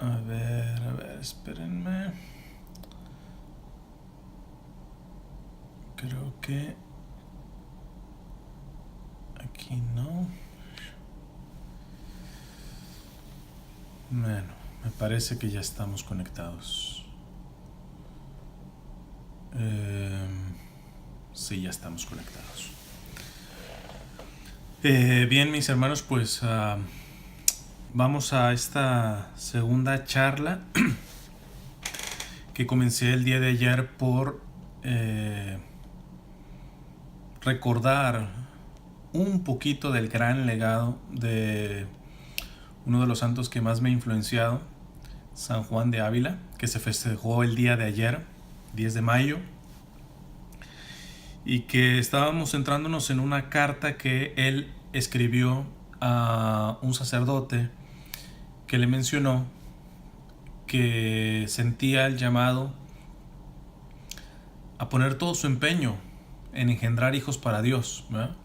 A ver, espérenme. Creo que aquí no. Bueno, me parece que ya estamos conectados. Sí, ya estamos conectados. Bien, mis hermanos, pues vamos a esta segunda charla que comencé el día de ayer por recordar un poquito del gran legado de uno de los santos que más me ha influenciado, San Juan de Ávila, que se festejó el día de ayer, 10 de mayo, y que estábamos centrándonos en una carta que él escribió a un sacerdote que le mencionó que sentía el llamado a poner todo su empeño en engendrar hijos para Dios, ¿verdad?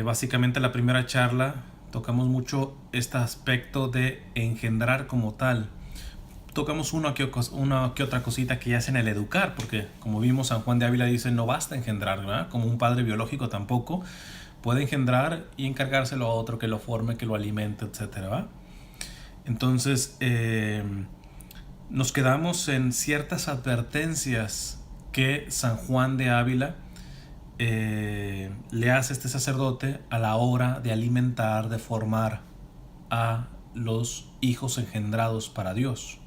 Básicamente la primera charla tocamos mucho este aspecto de engendrar como tal. Tocamos una que otra cosita que ya hacen el educar, porque como vimos San Juan de Ávila dice no basta engendrar, ¿verdad? Como un padre biológico tampoco puede engendrar y encargárselo a otro que lo forme, que lo alimente, etcétera, ¿verdad? Entonces nos quedamos en ciertas advertencias que San Juan de Ávila le hace a este sacerdote a la hora de alimentar, de formar a los hijos engendrados para Dios.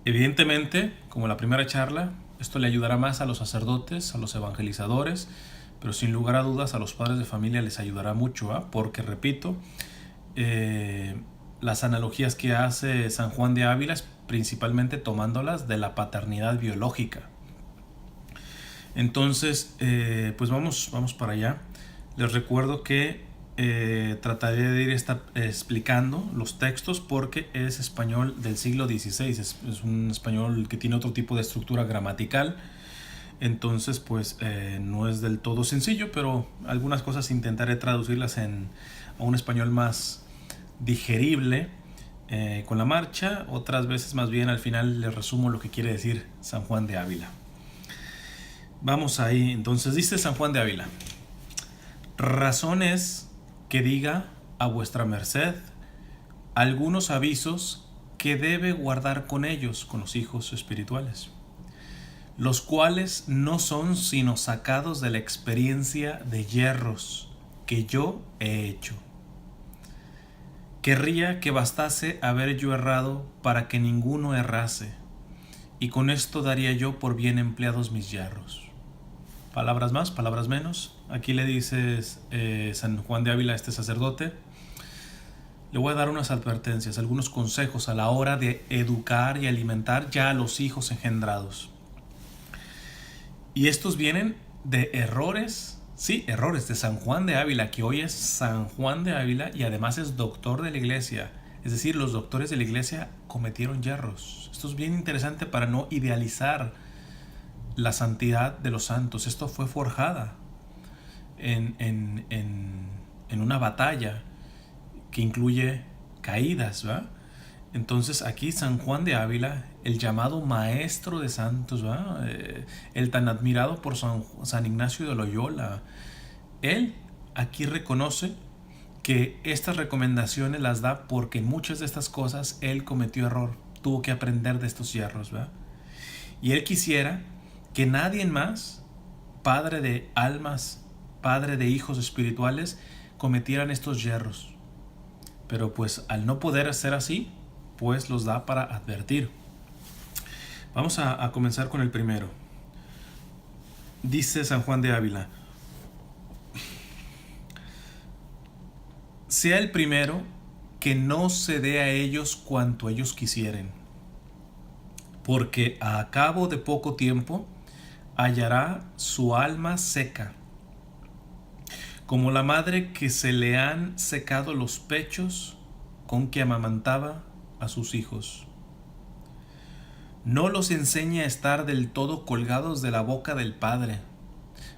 Evidentemente, como la primera charla, esto le ayudará más a los sacerdotes, a los evangelizadores, pero sin lugar a dudas a los padres de familia les ayudará mucho, ¿eh? Porque repito, las analogías que hace San Juan de Ávila es principalmente tomándolas de la paternidad biológica. Entonces, pues vamos para allá. Les recuerdo que trataré de ir explicando los textos porque es español del siglo XVI, es un español que tiene otro tipo de estructura gramatical. Entonces, pues no es del todo sencillo, pero algunas cosas intentaré traducirlas a un español más digerible con la marcha. Otras veces más bien al final les resumo lo que quiere decir San Juan de Ávila. Vamos ahí, entonces dice San Juan de Ávila: razón es que diga a vuestra merced algunos avisos que debe guardar con ellos, con los hijos espirituales, los cuales no son sino sacados de la experiencia de yerros que yo he hecho. Querría que bastase haber yo errado para que ninguno errase, y con esto daría yo por bien empleados mis yerros. Palabras más, palabras menos. Aquí le dices San Juan de Ávila a este sacerdote: le voy a dar unas advertencias, algunos consejos a la hora de educar y alimentar ya a los hijos engendrados. Y estos vienen de errores, sí, errores de San Juan de Ávila, que hoy es San Juan de Ávila y además es doctor de la iglesia. Es decir, los doctores de la iglesia cometieron yerros. Esto es bien interesante para no idealizar la santidad de los santos. Esto fue forjada en una batalla que incluye caídas, ¿verdad? Entonces aquí San Juan de Ávila, el llamado maestro de santos, ¿verdad? El tan admirado por San Ignacio de Loyola, él aquí reconoce que estas recomendaciones las da porque en muchas de estas cosas él cometió error, tuvo que aprender de estos yerros, ¿verdad? Y él quisiera que nadie más, padre de almas, padre de hijos espirituales, cometieran estos yerros. Pero pues al no poder ser así, pues los da para advertir. Vamos a comenzar con el primero. Dice San Juan de Ávila: sea el primero que no se dé a ellos cuanto ellos quisieren, porque a cabo de poco tiempo hallará su alma seca, como la madre que se le han secado los pechos con que amamantaba a sus hijos. No los enseñe a estar del todo colgados de la boca del Padre,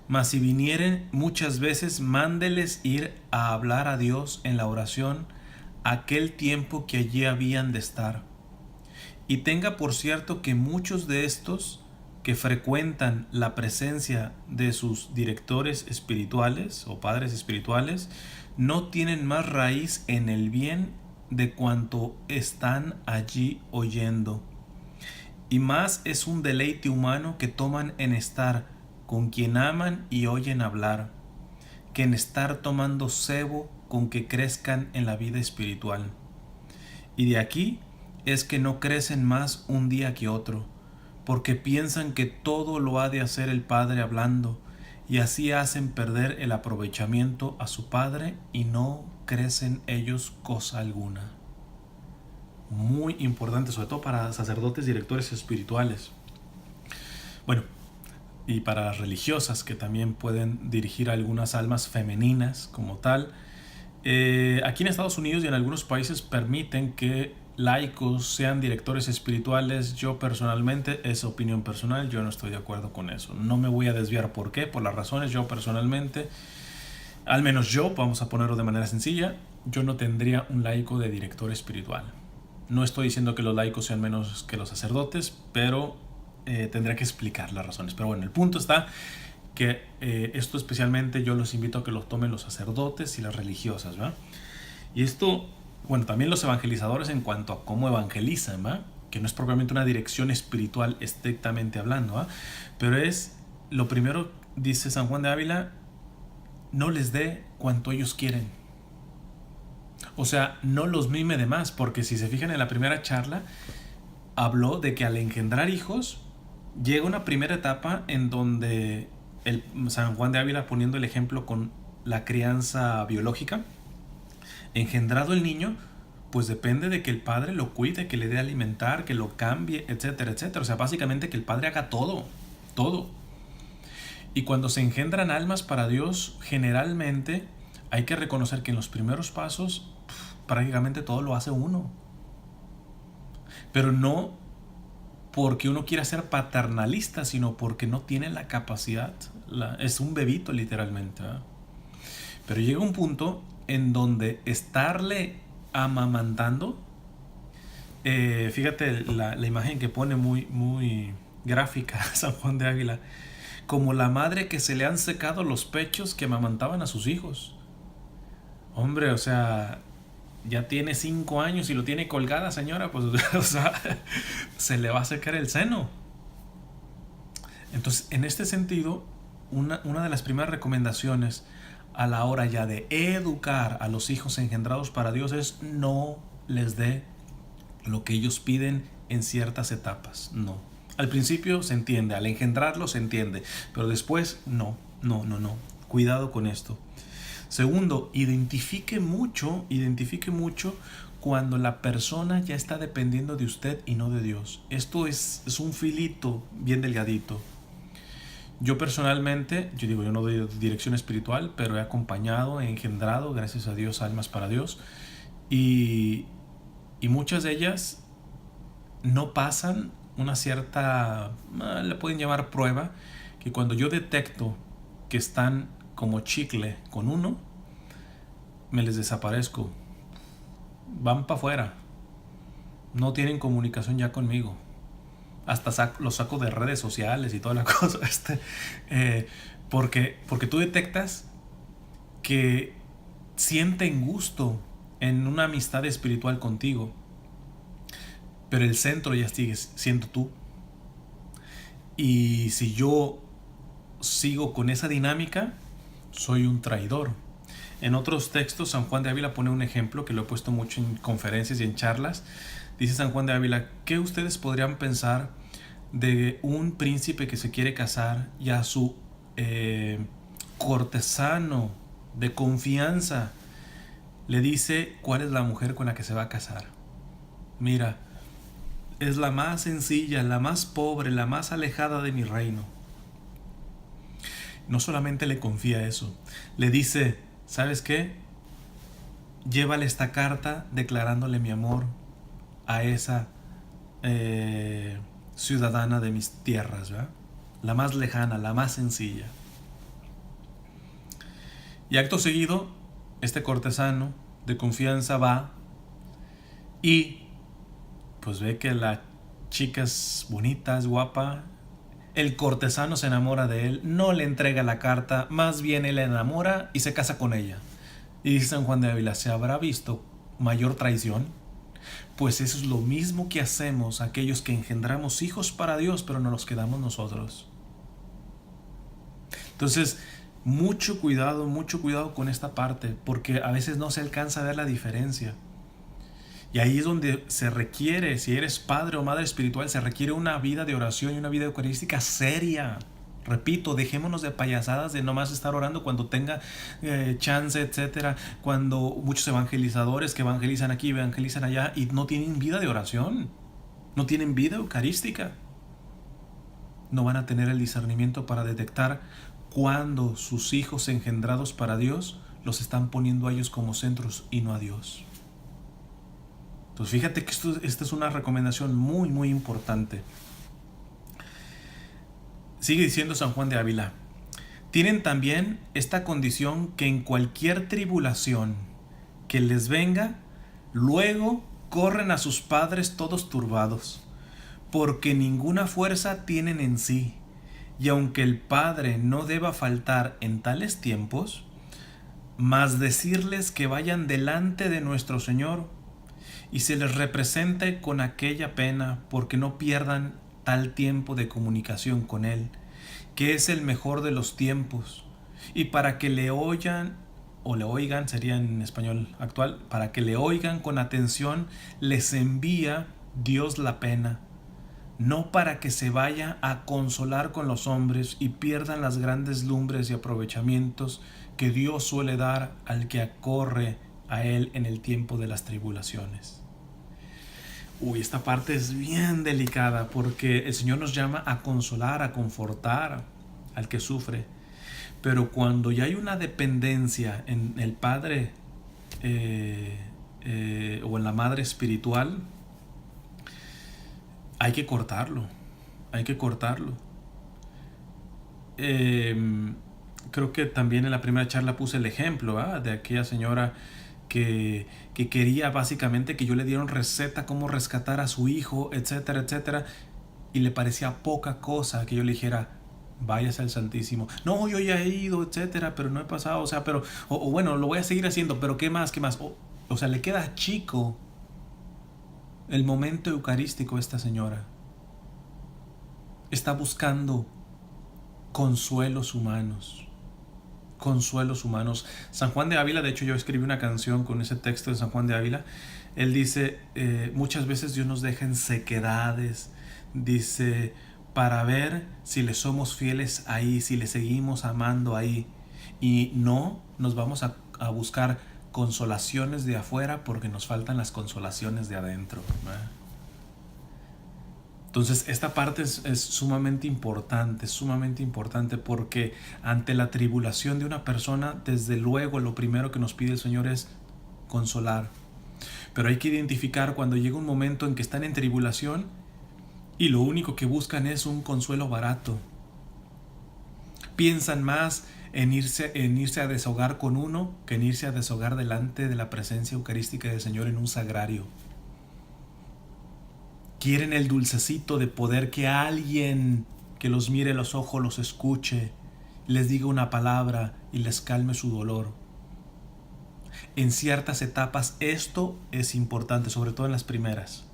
mas si vinieren muchas veces, mándeles ir a hablar a Dios en la oración aquel tiempo que allí habían de estar. Y tenga por cierto que muchos de estos que frecuentan la presencia de sus directores espirituales o padres espirituales no tienen más raíz en el bien de cuanto están allí oyendo. Y más es un deleite humano que toman en estar con quien aman y oyen hablar, que en estar tomando cebo con que crezcan en la vida espiritual. Y de aquí es que no crecen más un día que otro, porque piensan que todo lo ha de hacer el Padre hablando, y así hacen perder el aprovechamiento a su Padre y no crecen ellos cosa alguna. Muy importante, sobre todo para sacerdotes, directores espirituales. Bueno, y para las religiosas que también pueden dirigir a algunas almas femeninas como tal. Aquí en Estados Unidos y en algunos países permiten que laicos sean directores espirituales. Yo personalmente, es opinión personal, yo no estoy de acuerdo con eso. No me voy a desviar por qué, por las razones. Yo personalmente, al menos yo, vamos a ponerlo de manera sencilla, yo no tendría un laico de director espiritual. No estoy diciendo que los laicos sean menos que los sacerdotes, pero tendría que explicar las razones. Pero bueno, el punto está que esto especialmente yo los invito a que lo tomen los sacerdotes y las religiosas, ¿verdad? Y esto, bueno, también los evangelizadores en cuanto a cómo evangelizan, ¿verdad? Que no es propiamente una dirección espiritual estrictamente hablando, ¿verdad? Pero es, lo primero, dice San Juan de Ávila, no les dé cuanto ellos quieren. O sea, no los mime de más, porque si se fijan en la primera charla, habló de que al engendrar hijos, llega una primera etapa en donde San Juan de Ávila, poniendo el ejemplo con la crianza biológica, engendrado el niño, pues depende de que el padre lo cuide, que le dé a alimentar, que lo cambie, etcétera, etcétera. O sea, básicamente que el padre haga todo, todo. Y cuando se engendran almas para Dios, generalmente hay que reconocer que en los primeros pasos prácticamente todo lo hace uno. Pero no porque uno quiera ser paternalista, sino porque no tiene la capacidad. Es un bebito literalmente, ¿verdad? Pero llega un punto en donde estarle amamantando, fíjate la imagen que pone muy gráfica San Juan de Ávila, como la madre que se le han secado los pechos que amamantaban a sus hijos. Hombre, o sea, ya tiene 5 años y lo tiene colgada, señora, pues o sea, se le va a secar el seno. Entonces, en este sentido, una de las primeras recomendaciones a la hora ya de educar a los hijos engendrados para Dios es no les dé lo que ellos piden en ciertas etapas. No. Al principio se entiende, al engendrarlo se entiende, pero después no. Cuidado con esto. Segundo, identifique mucho cuando la persona ya está dependiendo de usted y no de Dios. Esto es un filito bien delgadito. Yo personalmente, yo no doy dirección espiritual, pero he acompañado, he engendrado, gracias a Dios, almas para Dios. Y muchas de ellas no pasan una cierta, le pueden llamar prueba, que cuando yo detecto que están como chicle con uno, me les desaparezco. Van para afuera. No tienen comunicación ya conmigo. Hasta los saco de redes sociales y toda la cosa. Porque tú detectas que sienten gusto en una amistad espiritual contigo, pero el centro ya sigues siendo tú. Y si yo sigo con esa dinámica, soy un traidor. En otros textos, San Juan de Ávila pone un ejemplo que lo he puesto mucho en conferencias y en charlas. Dice San Juan de Ávila, ¿qué ustedes podrían pensar de un príncipe que se quiere casar y a su cortesano de confianza le dice cuál es la mujer con la que se va a casar? Mira, es la más sencilla, la más pobre, la más alejada de mi reino. No solamente le confía eso, le dice, ¿sabes qué? Llévale esta carta declarándole mi amor a esa ciudadana de mis tierras, ¿verdad? La más lejana, la más sencilla. Y acto seguido, este cortesano de confianza va Y pues ve que la chica es bonita, es guapa. El cortesano se enamora de él, no le entrega la carta, más bien él la enamora y se casa con ella. Y dice San Juan de Ávila, ¿se habrá visto mayor traición? Pues eso es lo mismo que hacemos aquellos que engendramos hijos para Dios, pero no los quedamos nosotros. Entonces, mucho cuidado con esta parte, porque a veces no se alcanza a ver la diferencia. Y ahí es donde se requiere, si eres padre o madre espiritual, se requiere una vida de oración y una vida eucarística seria. Repito, dejémonos de payasadas de nomás estar orando cuando tenga chance, etcétera. Cuando muchos evangelizadores que evangelizan aquí, evangelizan allá y no tienen vida de oración, no tienen vida eucarística. No van a tener el discernimiento para detectar cuando sus hijos engendrados para Dios los están poniendo a ellos como centros y no a Dios. Entonces fíjate que esta es una recomendación muy, muy importante. Sigue diciendo San Juan de Ávila, tienen también esta condición que en cualquier tribulación que les venga, luego corren a sus padres todos turbados, porque ninguna fuerza tienen en sí, y aunque el Padre no deba faltar en tales tiempos, mas decirles que vayan delante de nuestro Señor, y se les represente con aquella pena, porque no pierdan tal tiempo de comunicación con Él, que es el mejor de los tiempos, y para que le oigan, o le oigan, sería en español actual, para que le oigan con atención, les envía Dios la pena, no para que se vaya a consolar con los hombres y pierdan las grandes lumbres y aprovechamientos que Dios suele dar al que acorre a Él en el tiempo de las tribulaciones. Esta parte es bien delicada porque el Señor nos llama a consolar, a confortar al que sufre. Pero cuando ya hay una dependencia en el Padre o en la Madre espiritual, hay que cortarlo. Creo que también en la primera charla puse el ejemplo de aquella señora que quería básicamente que yo le diera una receta cómo rescatar a su hijo, etcétera, etcétera, y le parecía poca cosa que yo le dijera, váyase al Santísimo. No, yo ya he ido, etcétera, pero no he pasado, o sea, pero, o bueno, lo voy a seguir haciendo, pero ¿qué más? O sea, le queda chico el momento eucarístico a esta señora. Está buscando consuelos humanos. San Juan de Ávila, de hecho yo escribí una canción con ese texto de San Juan de Ávila. Él dice, muchas veces Dios nos deja en sequedades, dice, para ver si le somos fieles ahí, si le seguimos amando ahí, y no nos vamos a buscar consolaciones de afuera porque nos faltan las consolaciones de adentro, ¿verdad? Entonces esta parte es sumamente importante porque ante la tribulación de una persona, desde luego lo primero que nos pide el Señor es consolar. Pero hay que identificar cuando llega un momento en que están en tribulación y lo único que buscan es un consuelo barato. Piensan más en irse a deshogar con uno que en irse a deshogar delante de la presencia eucarística del Señor en un sagrario. Quieren el dulcecito de poder que alguien que los mire a los ojos, los escuche, les diga una palabra y les calme su dolor. En ciertas etapas esto es importante, sobre todo en las primeras.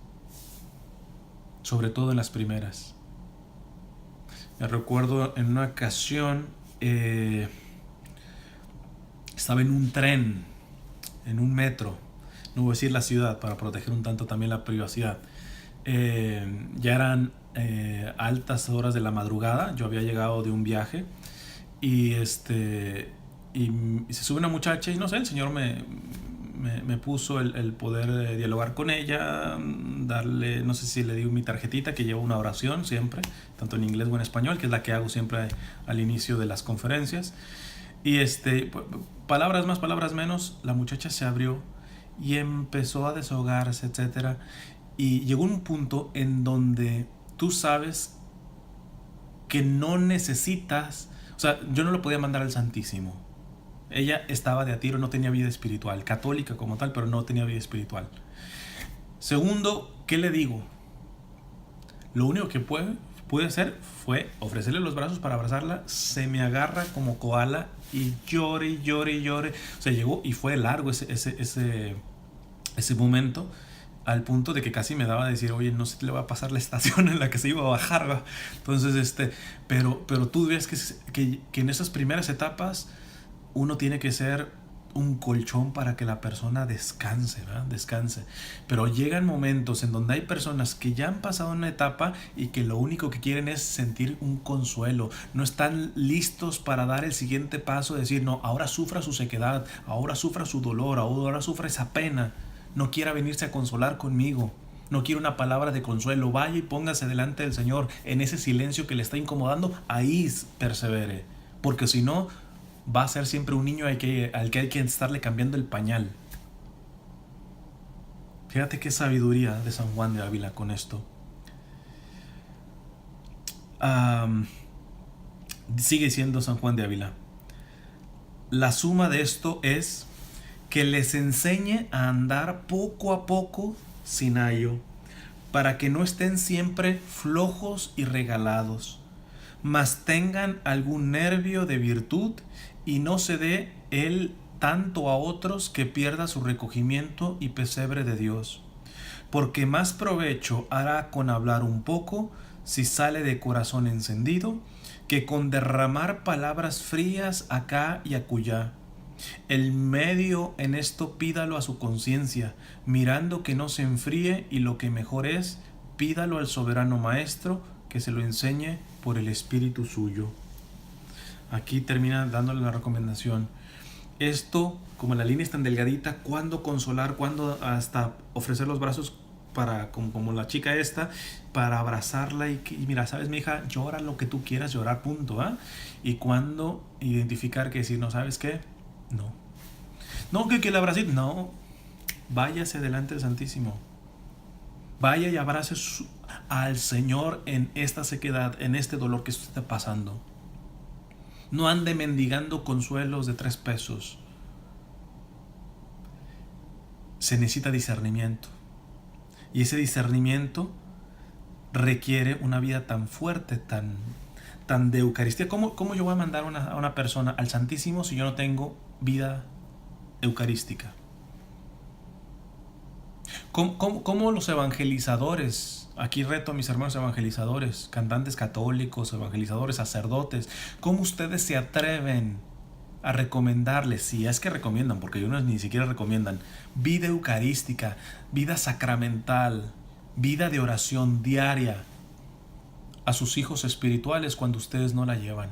Me recuerdo en una ocasión, estaba en un tren, en un metro, no voy a decir la ciudad para proteger un tanto también la privacidad. Ya eran altas horas de la madrugada, yo había llegado de un viaje y se sube una muchacha y no sé, el Señor me puso el poder dialogar con ella, darle, no sé si le digo mi tarjetita que lleva una oración siempre, tanto en inglés o en español, que es la que hago siempre al inicio de las conferencias, y palabras más, palabras menos, la muchacha se abrió y empezó a desahogarse, etcétera. Y llegó un punto en donde tú sabes que no necesitas, o sea, yo no lo podía mandar al Santísimo. Ella estaba de a tiro, no tenía vida espiritual, católica como tal, pero no tenía vida espiritual. Segundo, ¿qué le digo? Lo único que pude hacer fue ofrecerle los brazos para abrazarla. Se me agarra como koala y llore, y llore, y llore. O sea, llegó y fue largo ese momento, al punto de que casi me daba a decir, oye, no sé si le va a pasar la estación en la que se iba a bajar, ¿va? Entonces, pero tú ves que en esas primeras etapas uno tiene que ser un colchón para que la persona descanse, ¿verdad? Descanse. Pero llegan momentos en donde hay personas que ya han pasado una etapa y que lo único que quieren es sentir un consuelo. No están listos para dar el siguiente paso, decir, no, ahora sufra su sequedad, ahora sufra su dolor, ahora sufra esa pena. No quiera venirse a consolar conmigo. No quiere una palabra de consuelo. Vaya y póngase delante del Señor en ese silencio que le está incomodando. Ahí persevere. Porque si no, va a ser siempre un niño al que hay que estarle cambiando el pañal. Fíjate qué sabiduría de San Juan de Ávila con esto. Sigue siendo San Juan de Ávila. La suma de esto es que les enseñe a andar poco a poco sin ayo, para que no estén siempre flojos y regalados, mas tengan algún nervio de virtud y no se dé él tanto a otros que pierda su recogimiento y pesebre de Dios, porque más provecho hará con hablar un poco si sale de corazón encendido que con derramar palabras frías acá y acullá. El medio en esto pídalo a su conciencia, mirando que no se enfríe, y lo que mejor es, pídalo al soberano maestro, que se lo enseñe por el espíritu suyo. Aquí termina dándole la recomendación. Esto, como la línea es tan delgadita, cuándo consolar, cuándo hasta ofrecer los brazos para, como la chica esta, para abrazarla y mira, sabes, mi hija, llora lo que tú quieras llorar, punto, ¿eh? Y cuándo identificar que decir, no, ¿sabes qué? No, que le abrace, no, váyase delante del Santísimo. Vaya y abrace al Señor en esta sequedad, en este dolor que usted está pasando. No ande mendigando consuelos de 3 pesos. Se necesita discernimiento. Y ese discernimiento requiere una vida tan fuerte, tan de Eucaristía. ¿Cómo yo voy a mandar a una persona al Santísimo si yo no tengo vida eucarística? ¿Cómo los evangelizadores, aquí reto a mis hermanos evangelizadores, cantantes católicos, evangelizadores, sacerdotes, cómo ustedes se atreven a recomendarles, si es que recomiendan, porque unos ni siquiera recomiendan, vida eucarística, vida sacramental, vida de oración diaria a sus hijos espirituales cuando ustedes no la llevan?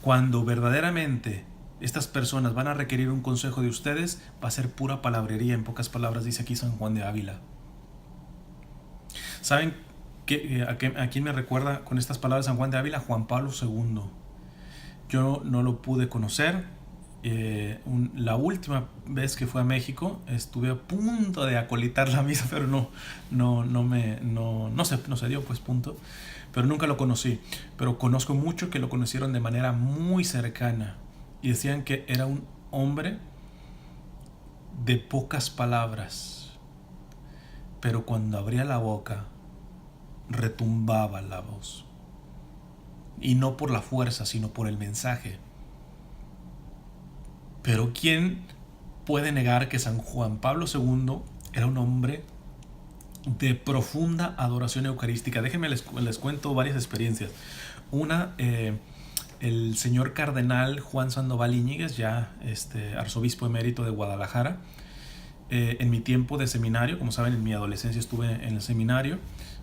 Cuando verdaderamente estas personas van a requerir un consejo de ustedes, va a ser pura palabrería. En pocas palabras dice aquí San Juan de Ávila. ¿Saben a quién me recuerda con estas palabras San Juan de Ávila? Juan Pablo II. Yo no lo pude conocer. La última vez que fui a México estuve a punto de acolitar la misa, pero no se dio, pues, punto. Pero nunca lo conocí. Pero conozco mucho que lo conocieron de manera muy cercana y decían que era un hombre de pocas palabras, pero cuando abría la boca retumbaba la voz, y no por la fuerza, sino por el mensaje. Pero ¿quién puede negar que San Juan Pablo II era un hombre de profunda adoración eucarística? Déjenme les cuento varias experiencias. Una, el señor cardenal Juan Sandoval Iñiguez, ya arzobispo emérito de Guadalajara, en mi tiempo de seminario, como saben, en mi adolescencia estuve en el seminario.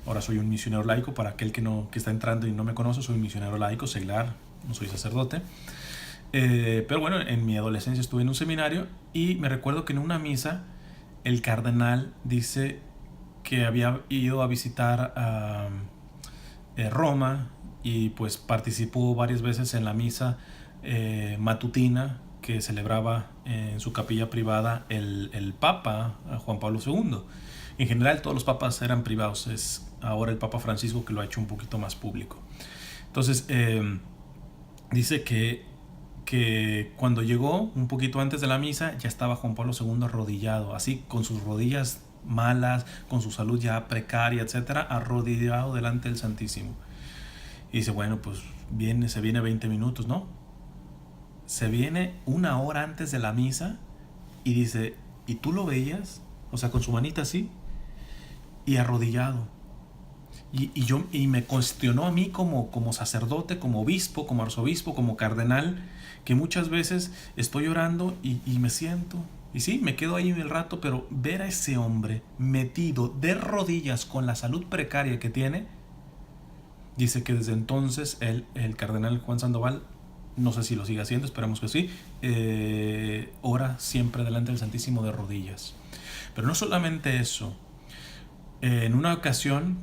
Ahora soy un misionero laico. Para aquel que está entrando y no me conoce, soy un misionero laico, seglar, no soy sacerdote. Pero bueno, en mi adolescencia estuve en un seminario y me recuerdo que en una misa el cardenal dice que había ido a visitar a Roma y pues participó varias veces en la misa matutina que celebraba en su capilla privada el Papa Juan Pablo II. En general todos los papas eran privados, es ahora el Papa Francisco que lo ha hecho un poquito más público. Entonces dice que que cuando llegó, un poquito antes de la misa, ya estaba Juan Pablo II arrodillado, así con sus rodillas malas, con su salud ya precaria, etcétera, arrodillado delante del Santísimo. Y dice, bueno, pues se viene 20 minutos, ¿no? Se viene una hora antes de la misa y dice, ¿y tú lo veías? O sea, con su manita así y arrodillado. Y me cuestionó a mí como sacerdote, como obispo, como arzobispo, como cardenal, que muchas veces estoy orando y me siento. Y sí, me quedo ahí el rato, pero ver a ese hombre metido de rodillas con la salud precaria que tiene, dice que desde entonces el cardenal Juan Sandoval, no sé si lo sigue haciendo, esperamos que sí, ora siempre delante del Santísimo de rodillas. Pero no solamente eso, en una ocasión,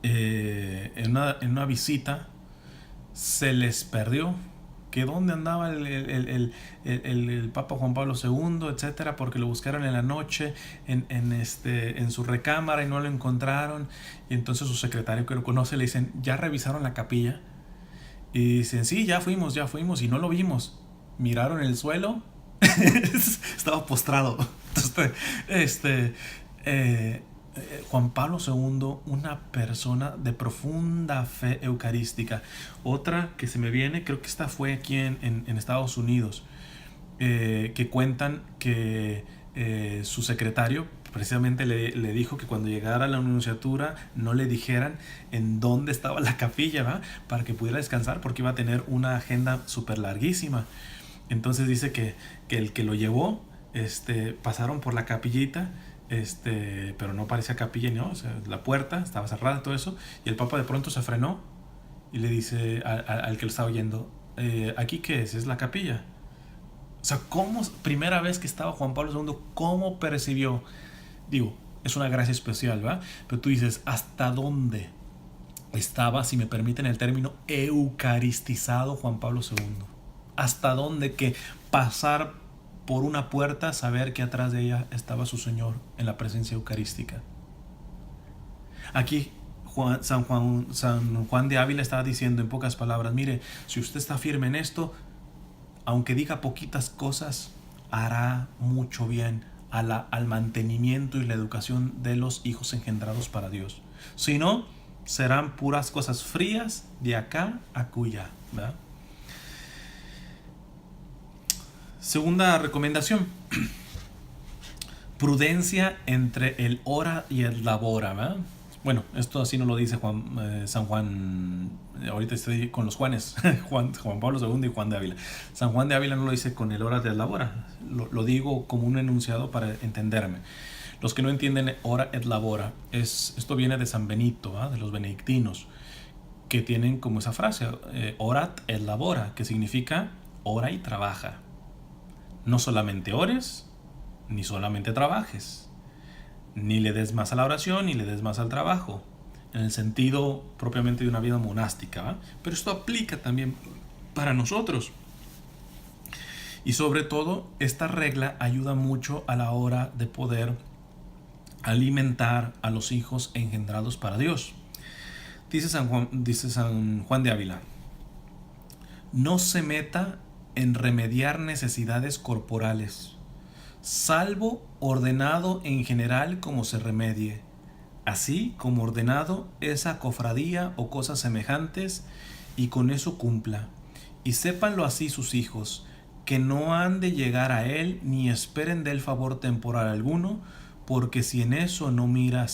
en una visita, se les perdió que dónde andaba el Papa Juan Pablo II, etcétera, porque lo buscaron en la noche en su recámara y no lo encontraron. Y entonces su secretario, que lo conoce, le dicen, ¿ya revisaron la capilla? Y dicen, sí, ya fuimos y no lo vimos. Miraron el suelo, estaba postrado. Entonces, Juan Pablo II, una persona de profunda fe eucarística. Otra que se me viene, creo que esta fue aquí en Estados Unidos, que cuentan que su secretario precisamente le dijo que cuando llegara a la nunciatura no le dijeran en dónde estaba la capilla, ¿va? Para que pudiera descansar, porque iba a tener una agenda súper larguísima. Entonces dice que el que lo llevó, pasaron por la capillita, pero no parecía capilla, ¿no? O sea, la puerta estaba cerrada, todo eso, y el Papa de pronto se frenó y le dice al que lo estaba oyendo, ¿aquí qué es? ¿Es la capilla? O sea, ¿cómo, primera vez que estaba Juan Pablo II, cómo percibió? Digo, es una gracia especial, ¿va? Pero tú dices, ¿hasta dónde estaba, si me permiten el término, eucaristizado Juan Pablo II? ¿Hasta dónde que pasar por una puerta, saber que atrás de ella estaba su Señor en la presencia eucarística? Aquí San Juan de Ávila estaba diciendo en pocas palabras, mire, si usted está firme en esto, aunque diga poquitas cosas, hará mucho bien al mantenimiento y la educación de los hijos engendrados para Dios. Si no, serán puras cosas frías de acá a acullá, ¿verdad? Segunda recomendación, prudencia entre el ora y el labora, ¿verdad? Bueno, esto así no lo dice San Juan, ahorita estoy con los Juanes, Juan Pablo II y Juan de Ávila. San Juan de Ávila no lo dice con el ora del labora, lo digo como un enunciado para entenderme. Los que no entienden ora et labora, esto viene de San Benito, ¿verdad? De los benedictinos, que tienen como esa frase, orat et labora, que significa ora y trabaja. No solamente ores, ni solamente trabajes, ni le des más a la oración, ni le des más al trabajo, en el sentido propiamente de una vida monástica, ¿va? Pero esto aplica también para nosotros. Y sobre todo, esta regla ayuda mucho a la hora de poder alimentar a los hijos engendrados para Dios. Dice San Juan de Ávila, no se meta en remediar necesidades corporales, salvo ordenado en general como se remedie, así como ordenado esa cofradía o cosas semejantes, y con eso cumpla. Y sépanlo así sus hijos, que no han de llegar a él ni esperen de él favor temporal alguno, porque si en eso no mira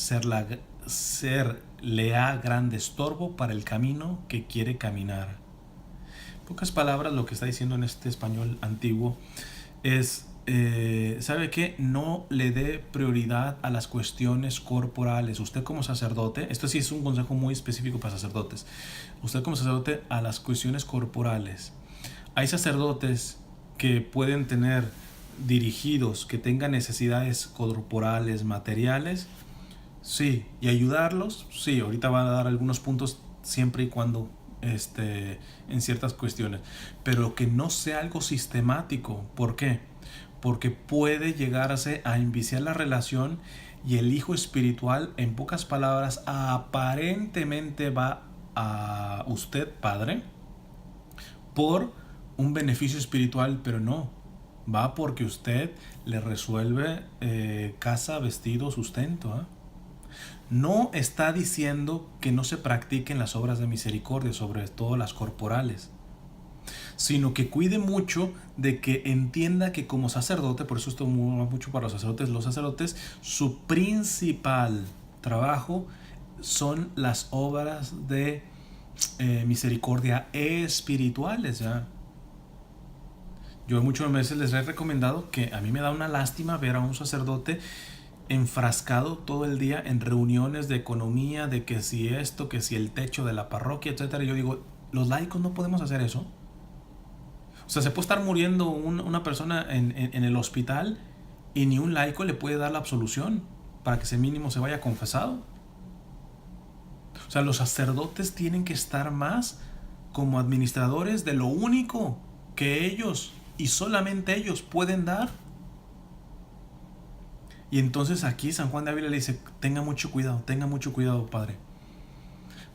le ha grande estorbo para el camino que quiere caminar. En pocas palabras, lo que está diciendo en este español antiguo es, ¿sabe qué? No le dé prioridad a las cuestiones corporales. Usted como sacerdote, esto sí es un consejo muy específico para sacerdotes, usted como sacerdote, a las cuestiones corporales. Hay sacerdotes que pueden tener dirigidos, que tengan necesidades corporales, materiales, sí, y ayudarlos, sí, ahorita van a dar algunos puntos siempre y cuando en ciertas cuestiones, pero que no sea algo sistemático. ¿Por qué? Porque puede llegarse a enviciar la relación y el hijo espiritual, en pocas palabras, aparentemente va a usted, padre, por un beneficio espiritual, pero no. Va porque usted le resuelve casa, vestido, sustento. No está diciendo que no se practiquen las obras de misericordia, sobre todo las corporales, sino que cuide mucho de que entienda que como sacerdote, por eso esto va mucho para los sacerdotes, su principal trabajo son las obras de misericordia espirituales. ¿Ya? Yo muchas veces les he recomendado que a mí me da una lástima ver a un sacerdote enfrascado todo el día en reuniones de economía, de que si esto, que si el techo de la parroquia, etcétera. Yo digo, los laicos no podemos hacer eso. O sea, se puede estar muriendo una persona en el hospital y ni un laico le puede dar la absolución para que ese mínimo se vaya confesado. O sea, los sacerdotes tienen que estar más como administradores de lo único que ellos y solamente ellos pueden dar. Y entonces aquí San Juan de Ávila le dice, tenga mucho cuidado, padre.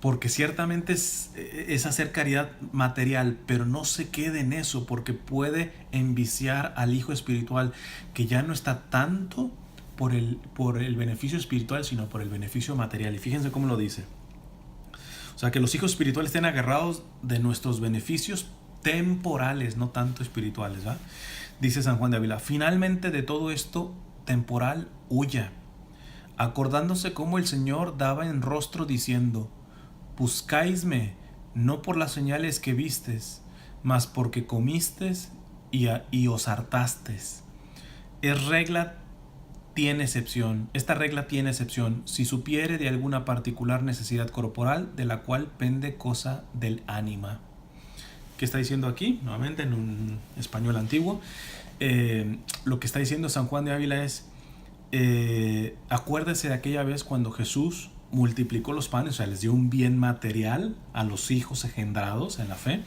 Porque ciertamente es hacer caridad material, pero no se quede en eso, porque puede enviciar al hijo espiritual, que ya no está tanto por el beneficio espiritual, sino por el beneficio material. Y fíjense cómo lo dice. O sea, que los hijos espirituales estén agarrados de nuestros beneficios temporales, no tanto espirituales. ¿Va? Dice San Juan de Ávila, finalmente de todo esto temporal huya, acordándose cómo el Señor daba en rostro diciendo, buscáisme no por las señales que vistes, mas porque comistes y os hartastes. Esta regla tiene excepción. Si supiere de alguna particular necesidad corporal, de la cual pende cosa del ánima. ¿Qué está diciendo aquí? Nuevamente en un español antiguo. Lo que está diciendo San Juan de Ávila es, acuérdese de aquella vez cuando Jesús multiplicó los panes, o sea, les dio un bien material a los hijos engendrados en la fe,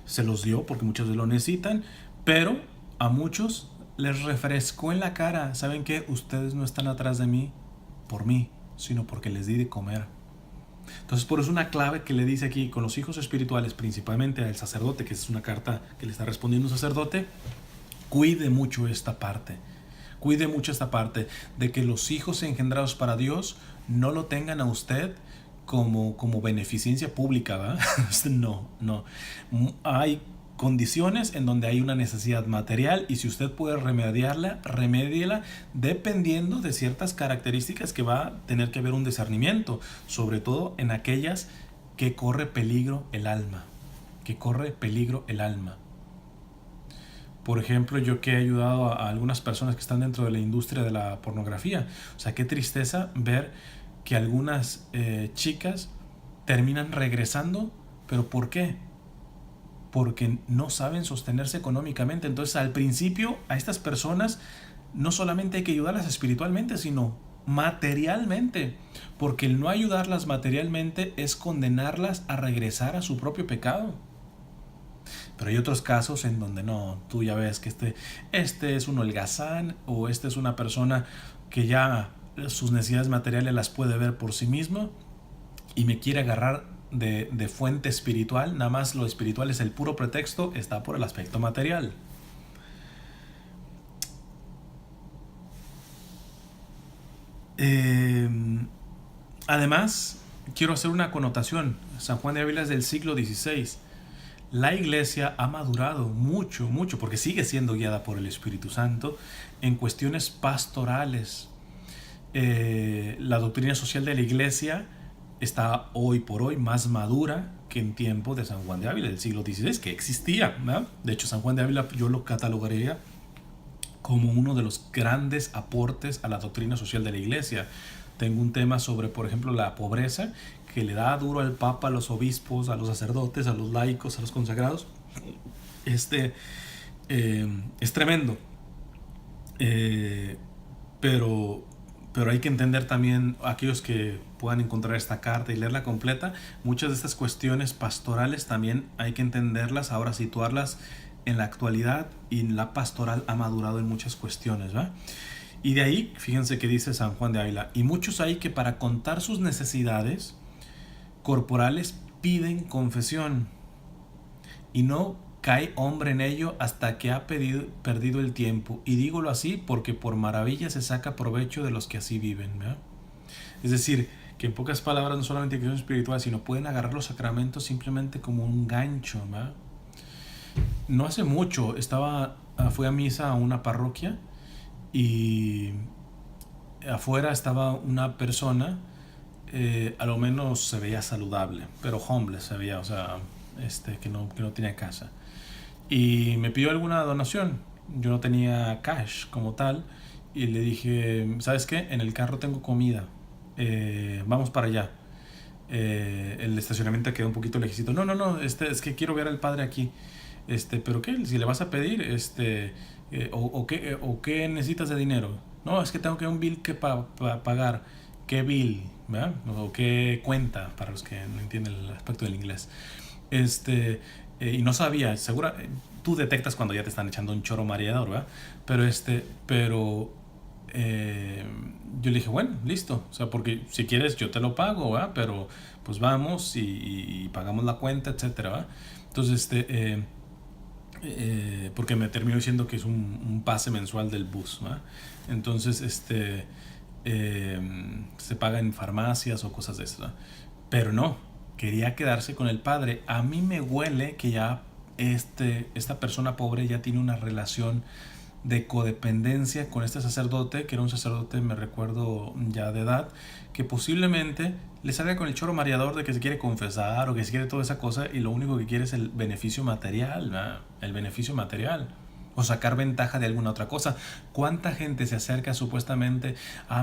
se los dio porque muchos lo necesitan, pero a muchos les refrescó en la cara. ¿Saben qué? Ustedes no están atrás de mí por mí, sino porque les di de comer. Entonces, por eso una clave que le dice aquí con los hijos espirituales, principalmente al sacerdote, que es una carta que le está respondiendo un sacerdote, cuide mucho esta parte de que los hijos engendrados para Dios no lo tengan a usted como beneficencia pública, ¿verdad? No. Hay condiciones en donde hay una necesidad material y si usted puede remédiela dependiendo de ciertas características que va a tener que haber un discernimiento, sobre todo en aquellas que corre peligro el alma. Por ejemplo, yo que he ayudado a algunas personas que están dentro de la industria de la pornografía. O sea, qué tristeza ver que algunas chicas terminan regresando. ¿Pero por qué? Porque no saben sostenerse económicamente. Entonces, al principio, a estas personas no solamente hay que ayudarlas espiritualmente, sino materialmente. Porque el no ayudarlas materialmente es condenarlas a regresar a su propio pecado. Pero hay otros casos en donde no, tú ya ves que este es un holgazán, o esta es una persona que ya sus necesidades materiales las puede ver por sí mismo y me quiere agarrar de fuente espiritual. Nada más lo espiritual es el puro pretexto, está por el aspecto material. Además, quiero hacer una connotación. San Juan de Ávila es del siglo XVI. La iglesia ha madurado mucho, porque sigue siendo guiada por el Espíritu Santo en cuestiones pastorales. La doctrina social de la iglesia está hoy por hoy más madura que en tiempo de San Juan de Ávila del siglo XVI, que existía, ¿no? De hecho, San Juan de Ávila yo lo catalogaría como uno de los grandes aportes a la doctrina social de la iglesia. Tengo un tema sobre, por ejemplo, la pobreza, que le da duro al Papa, a los obispos, a los sacerdotes, a los laicos, a los consagrados. Es tremendo. Pero hay que entender también, aquellos que puedan encontrar esta carta y leerla completa, muchas de estas cuestiones pastorales también hay que entenderlas, ahora situarlas en la actualidad, y la pastoral ha madurado en muchas cuestiones, ¿va? Y de ahí, fíjense que dice San Juan de Ávila, y muchos hay que para contar sus necesidades corporales piden confesión, y no cae hombre en ello hasta que ha perdido el tiempo. Y dígolo así porque por maravilla se saca provecho de los que así viven, ¿verdad? Es decir, que en pocas palabras no solamente que son espirituales, sino pueden agarrar los sacramentos simplemente como un gancho, ¿verdad? No hace mucho fui a misa a una parroquia y afuera estaba una persona, a lo menos se veía saludable, pero homeless se veía, o sea, que no tenía casa. Y me pidió alguna donación. Yo no tenía cash como tal. Y le dije, ¿sabes qué? En el carro tengo comida. Vamos para allá. El estacionamiento quedó un poquito lejecito. No, es que quiero ver al padre aquí. ¿Pero qué? Si le vas a pedir, o qué necesitas de dinero. No, es que tengo que un bill que pagar. ¿Qué bill? ¿Verdad? O qué cuenta, para los que no entienden el aspecto del inglés. Y no sabía, segura, tú detectas cuando ya te están echando un choro mareador, ¿verdad? Pero yo le dije, bueno, listo, o sea, porque si quieres yo te lo pago, ¿verdad? Pero pues vamos y pagamos la cuenta, etcétera, ¿verdad? Entonces, porque me terminó diciendo que es un pase mensual del bus, ¿verdad? Entonces, se paga en farmacias o cosas de esas, ¿verdad? Pero no, quería quedarse con el padre. A mí me huele que ya esta persona pobre ya tiene una relación de codependencia con este sacerdote, que era un sacerdote, me recuerdo, ya de edad, que posiblemente le salga con el choro mareador de que se quiere confesar o que se quiere toda esa cosa y lo único que quiere es el beneficio material, ¿no? El beneficio material. O sacar ventaja de alguna otra cosa. ¿Cuánta gente se acerca supuestamente,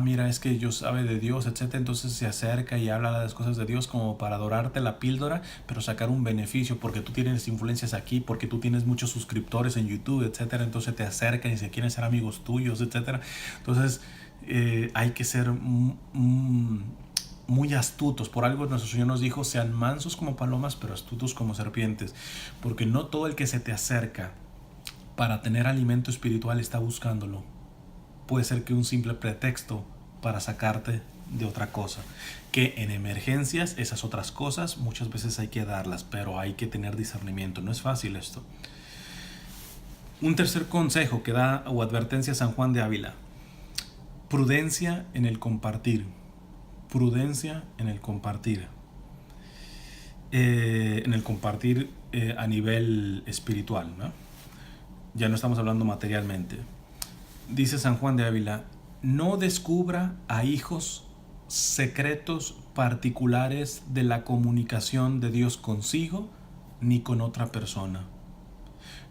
mira, es que Dios sabe de Dios, etcétera? Entonces se acerca y habla de las cosas de Dios como para adorarte la píldora, pero sacar un beneficio porque tú tienes influencias aquí, porque tú tienes muchos suscriptores en YouTube, etcétera. Entonces te acercan y se quieren ser amigos tuyos, etcétera. Entonces hay que ser muy astutos. Por algo nuestro Señor nos dijo, sean mansos como palomas, pero astutos como serpientes. Porque no todo el que se te acerca para tener alimento espiritual está buscándolo. Puede ser que un simple pretexto para sacarte de otra cosa. Que en emergencias, esas otras cosas, muchas veces hay que darlas, pero hay que tener discernimiento. No es fácil esto. Un tercer consejo que da o advertencia a San Juan de Ávila. Prudencia en el compartir. Prudencia en el compartir. A nivel espiritual, ¿no? Ya no estamos hablando materialmente. Dice San Juan de Ávila, no descubra a hijos secretos particulares de la comunicación de Dios consigo ni con otra persona,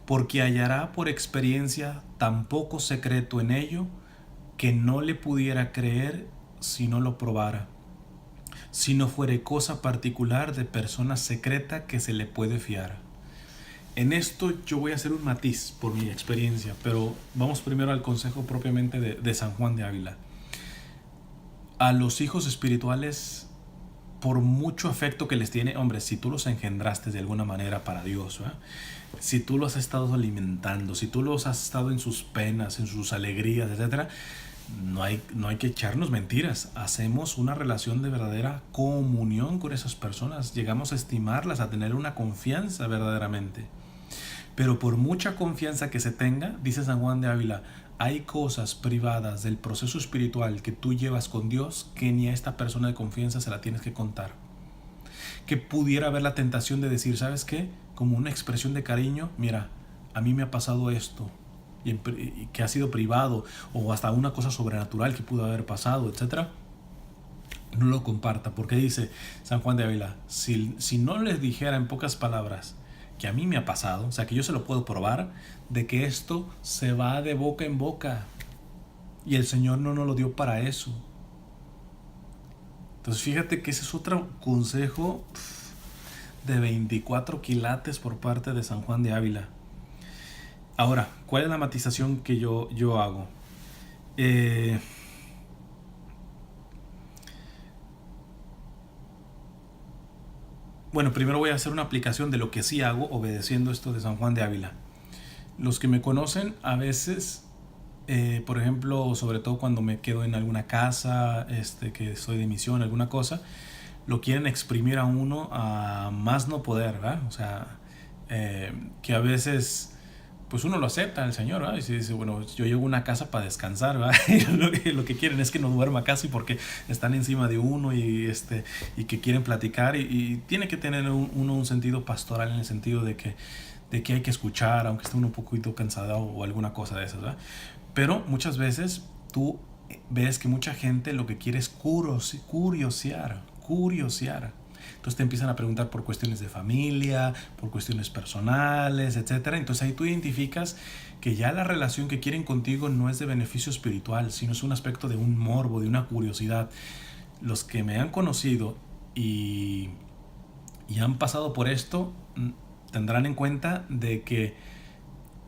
porque hallará por experiencia tan poco secreto en ello que no le pudiera creer si no lo probara, si no fuere cosa particular de persona secreta que se le puede fiar. En esto yo voy a hacer un matiz por mi experiencia, pero vamos primero al consejo propiamente de San Juan de Ávila. A los hijos espirituales, por mucho afecto que les tiene, hombre, si tú los engendraste de alguna manera para Dios, ¿eh? Si tú los has estado alimentando, si tú los has estado en sus penas, en sus alegrías, etcétera, no hay que echarnos mentiras. Hacemos una relación de verdadera comunión con esas personas. Llegamos a estimarlas, a tener una confianza verdaderamente. Pero por mucha confianza que se tenga, dice San Juan de Ávila, hay cosas privadas del proceso espiritual que tú llevas con Dios que ni a esta persona de confianza se la tienes que contar. Que pudiera haber la tentación de decir, ¿sabes qué? Como una expresión de cariño, mira, a mí me ha pasado esto, y que ha sido privado, o hasta una cosa sobrenatural que pudo haber pasado, etc. No lo comparta, porque dice San Juan de Ávila, si no les dijera en pocas palabras que a mí me ha pasado, o sea, que yo se lo puedo probar, de que esto se va de boca en boca, y el Señor no nos lo dio para eso. Entonces fíjate que ese es otro consejo de 24 quilates por parte de San Juan de Ávila. Ahora, ¿cuál es la matización que yo hago? Bueno, primero voy a hacer una aplicación de lo que sí hago obedeciendo esto de San Juan de Ávila. Los que me conocen a veces, por ejemplo, sobre todo cuando me quedo en alguna casa, que estoy de misión, alguna cosa, lo quieren exprimir a uno a más no poder, ¿verdad? O sea, que a veces pues uno lo acepta el Señor, ¿verdad? Y se dice, bueno, yo llego a una casa para descansar, ¿verdad? Y lo que quieren es que no duerma casi porque están encima de uno y que quieren platicar y tiene que tener uno un sentido pastoral en el sentido de que hay que escuchar, aunque esté uno un poquito cansado o alguna cosa de esas, ¿verdad? Pero muchas veces tú ves que mucha gente lo que quiere es curiosear. Entonces te empiezan a preguntar por cuestiones de familia, por cuestiones personales, etcétera. Entonces ahí tú identificas que ya la relación que quieren contigo no es de beneficio espiritual, sino es un aspecto de un morbo, de una curiosidad. Los que me han conocido y han pasado por esto tendrán en cuenta de que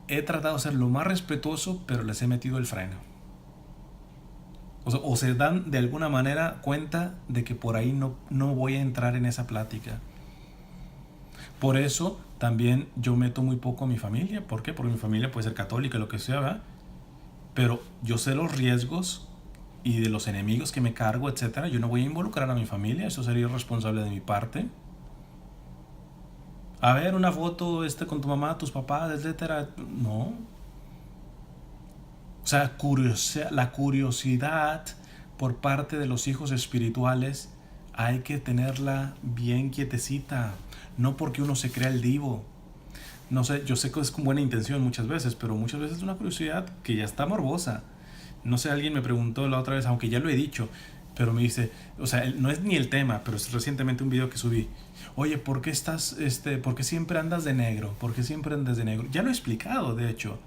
he tratado de ser lo más respetuoso, pero les he metido el freno. O se dan de alguna manera cuenta de que por ahí no voy a entrar en esa plática. Por eso también yo meto muy poco a mi familia. ¿Por qué? Porque mi familia puede ser católica, lo que sea, ¿verdad? Pero yo sé los riesgos y de los enemigos que me cargo, etcétera. Yo no voy a involucrar a mi familia, eso sería irresponsable de mi parte. A ver, una foto con tu mamá, tus papás, etcétera. No. O sea, la curiosidad por parte de los hijos espirituales hay que tenerla bien quietecita. No porque uno se crea el divo. No sé, yo sé que es con buena intención muchas veces, pero muchas veces es una curiosidad que ya está morbosa. No sé, alguien me preguntó la otra vez, aunque ya lo he dicho, pero me dice, o sea, no es ni el tema, pero es recientemente un video que subí. Oye, ¿por qué por qué siempre andas de negro? ¿Por qué siempre andas de negro? Ya lo he explicado, de hecho.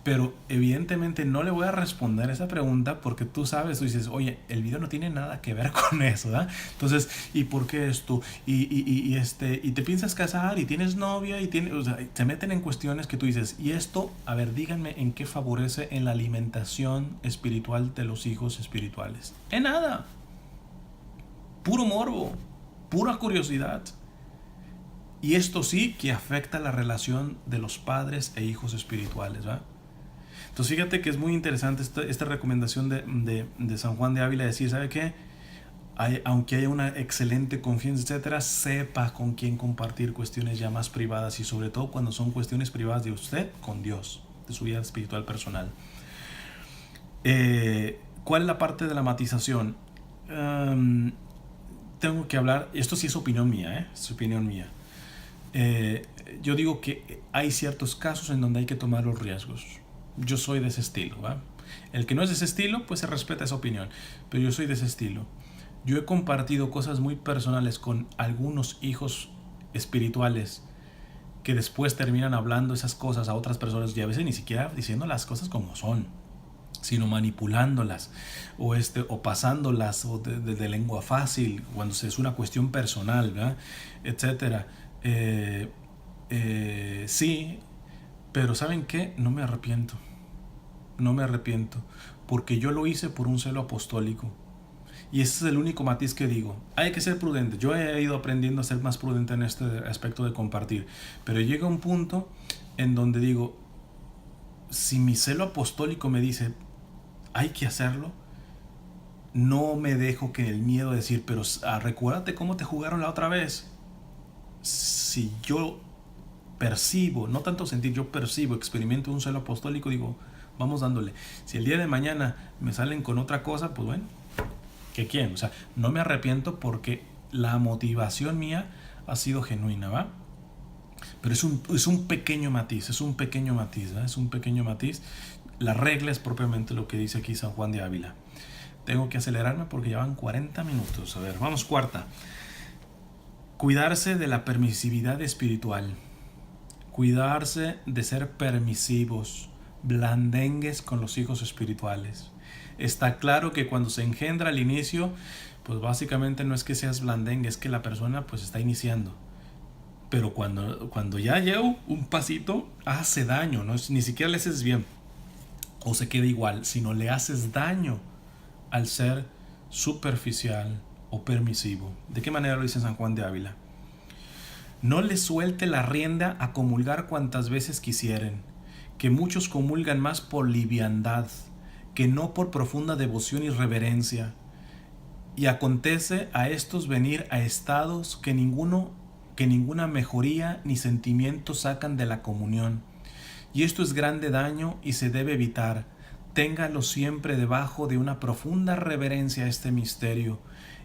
Pero evidentemente no le voy a responder esa pregunta porque tú sabes, tú dices, oye, el video no tiene nada que ver con eso, ¿verdad? Entonces, ¿y por qué esto? Y te piensas casar y tienes novia o sea, te meten en cuestiones que tú dices, y esto, a ver, díganme en qué favorece en la alimentación espiritual de los hijos espirituales. En nada. Puro morbo, pura curiosidad. Y esto sí que afecta la relación de los padres e hijos espirituales, ¿verdad? Entonces fíjate que es muy interesante esta recomendación de San Juan de Ávila, decir, ¿sabe qué? Aunque haya una excelente confianza, etcétera, sepa con quién compartir cuestiones ya más privadas y sobre todo cuando son cuestiones privadas de usted con Dios, de su vida espiritual personal. ¿Cuál es la parte de la matización? Tengo que hablar, esto sí es opinión mía, es opinión mía. Yo digo que hay ciertos casos en donde hay que tomar los riesgos. Yo soy de ese estilo, ¿va? El que no es de ese estilo, pues se respeta esa opinión, pero yo soy de ese estilo. Yo he compartido cosas muy personales con algunos hijos espirituales que después terminan hablando esas cosas a otras personas y a veces ni siquiera diciendo las cosas como son, sino manipulándolas o pasándolas o de lengua fácil cuando es una cuestión personal, ¿verdad? Etcétera. Sí, pero ¿saben qué? No me arrepiento, porque yo lo hice por un celo apostólico. Y ese es el único matiz que digo. Hay que ser prudente. Yo he ido aprendiendo a ser más prudente en este aspecto de compartir. Pero llega un punto en donde digo, si mi celo apostólico me dice, hay que hacerlo, no me dejo que el miedo de decir, pero recuérdate cómo te jugaron la otra vez. Si yo percibo, no tanto sentir, yo percibo, experimento un celo apostólico, digo, vamos dándole. Si el día de mañana me salen con otra cosa, pues bueno, ¿qué quieren? O sea, no me arrepiento porque la motivación mía ha sido genuina, ¿va? Pero es un pequeño matiz, ¿va? Es un pequeño matiz. La regla es propiamente lo que dice aquí San Juan de Ávila. Tengo que acelerarme porque ya van 40 minutos. A ver, vamos, cuarta. Cuidarse de la permisividad espiritual. Cuidarse de ser permisivos, blandengues con los hijos espirituales. Está claro que cuando se engendra al inicio, pues básicamente no es que seas blandengue, es que la persona pues está iniciando. Pero cuando ya llevo un pasito, hace daño, ¿no? Ni siquiera le haces bien o se queda igual, sino le haces daño al ser superficial o permisivo. ¿De qué manera lo dice San Juan de Ávila? No le suelte la rienda a comulgar cuantas veces quisieren, que muchos comulgan más por liviandad que no por profunda devoción y reverencia. Y acontece a estos venir a estados que ninguno que ninguna mejoría ni sentimiento sacan de la comunión. Y esto es grande daño y se debe evitar. Téngalo siempre debajo de una profunda reverencia a este misterio,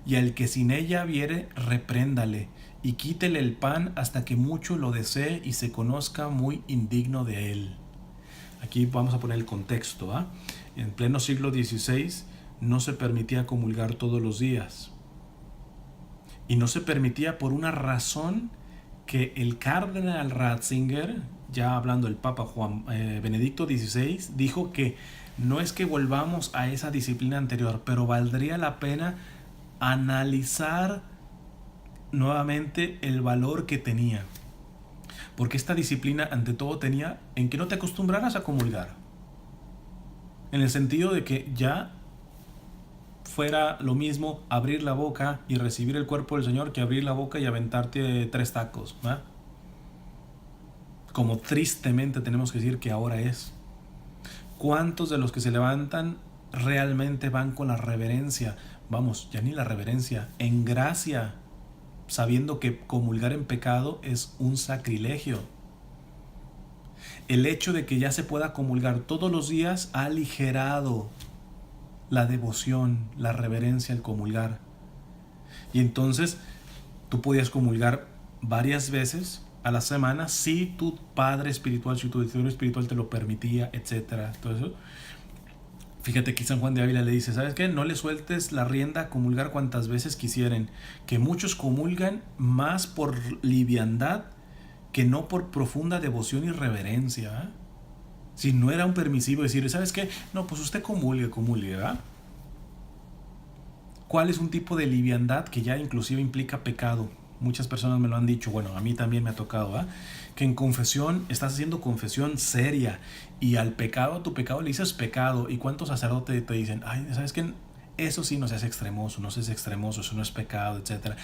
y al que sin ella viere, repréndale, y quítele el pan hasta que mucho lo desee y se conozca muy indigno de él. Aquí vamos a poner el contexto. En pleno siglo XVI no se permitía comulgar todos los días. Y no se permitía por una razón que el cardenal Ratzinger, ya hablando del Papa Benedicto XVI, dijo que no es que volvamos a esa disciplina anterior, pero valdría la pena analizar nuevamente el valor que tenía. Porque esta disciplina ante todo tenía en que no te acostumbraras a comulgar. En el sentido de que ya fuera lo mismo abrir la boca y recibir el cuerpo del Señor que abrir la boca y aventarte 3 tacos, ¿verdad? Como tristemente tenemos que decir que ahora es. ¿Cuántos de los que se levantan realmente van con la reverencia? Vamos, ya ni la reverencia, en gracia, sabiendo que comulgar en pecado es un sacrilegio. El hecho de que ya se pueda comulgar todos los días ha aligerado la devoción, la reverencia al comulgar. Y entonces tú podías comulgar varias veces a la semana si tu padre espiritual, si tu director espiritual te lo permitía, etcétera. Todo eso. Fíjate que San Juan de Ávila le dice, ¿sabes qué? No le sueltes la rienda a comulgar cuantas veces quisieren, que muchos comulgan más por liviandad que no por profunda devoción y reverencia. Si no era un permisivo decir, ¿sabes qué? No, pues usted comulgue, ¿verdad? ¿Cuál es un tipo de liviandad que ya inclusive implica pecado? Muchas personas me lo han dicho, bueno, a mí también me ha tocado, que en confesión estás haciendo confesión seria y al pecado, a tu pecado le dices pecado. ¿Y cuántos sacerdotes te dicen, ay, ¿sabes qué? Eso sí no seas extremoso, eso no es pecado, etc.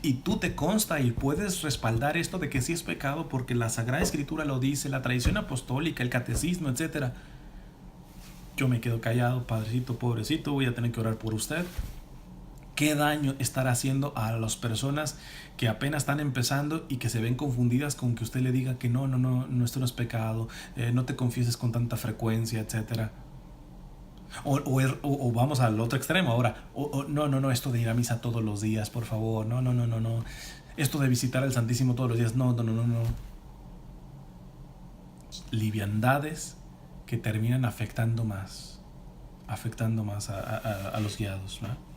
Y tú te consta y puedes respaldar esto de que sí es pecado porque la Sagrada Escritura lo dice, la tradición apostólica, el catecismo, etc. Yo me quedo callado, padrecito, pobrecito, voy a tener que orar por usted. ¿Qué daño estará haciendo a las personas que apenas están empezando y que se ven confundidas con que usted le diga que no, esto no es pecado, no te confieses con tanta frecuencia, etcétera? O vamos al otro extremo ahora. No, esto de ir a misa todos los días, por favor. No. Esto de visitar al Santísimo todos los días. No. Liviandades que terminan afectando más a los guiados, ¿no?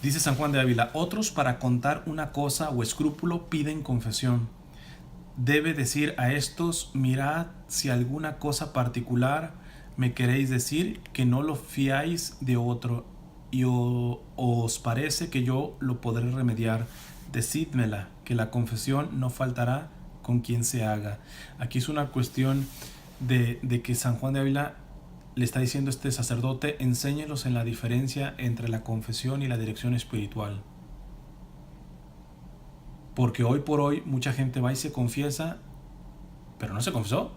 Dice San Juan de Ávila, otros para contar una cosa o escrúpulo piden confesión. Debe decir a estos, mirad si alguna cosa particular me queréis decir, que no lo fiáis de otro, y os parece que yo lo podré remediar. Decídmela, que la confesión no faltará con quien se haga. Aquí es una cuestión de que San Juan de Ávila le está diciendo a este sacerdote, enséñelos en la diferencia entre la confesión y la dirección espiritual. Porque hoy por hoy mucha gente va y se confiesa, pero no se confesó.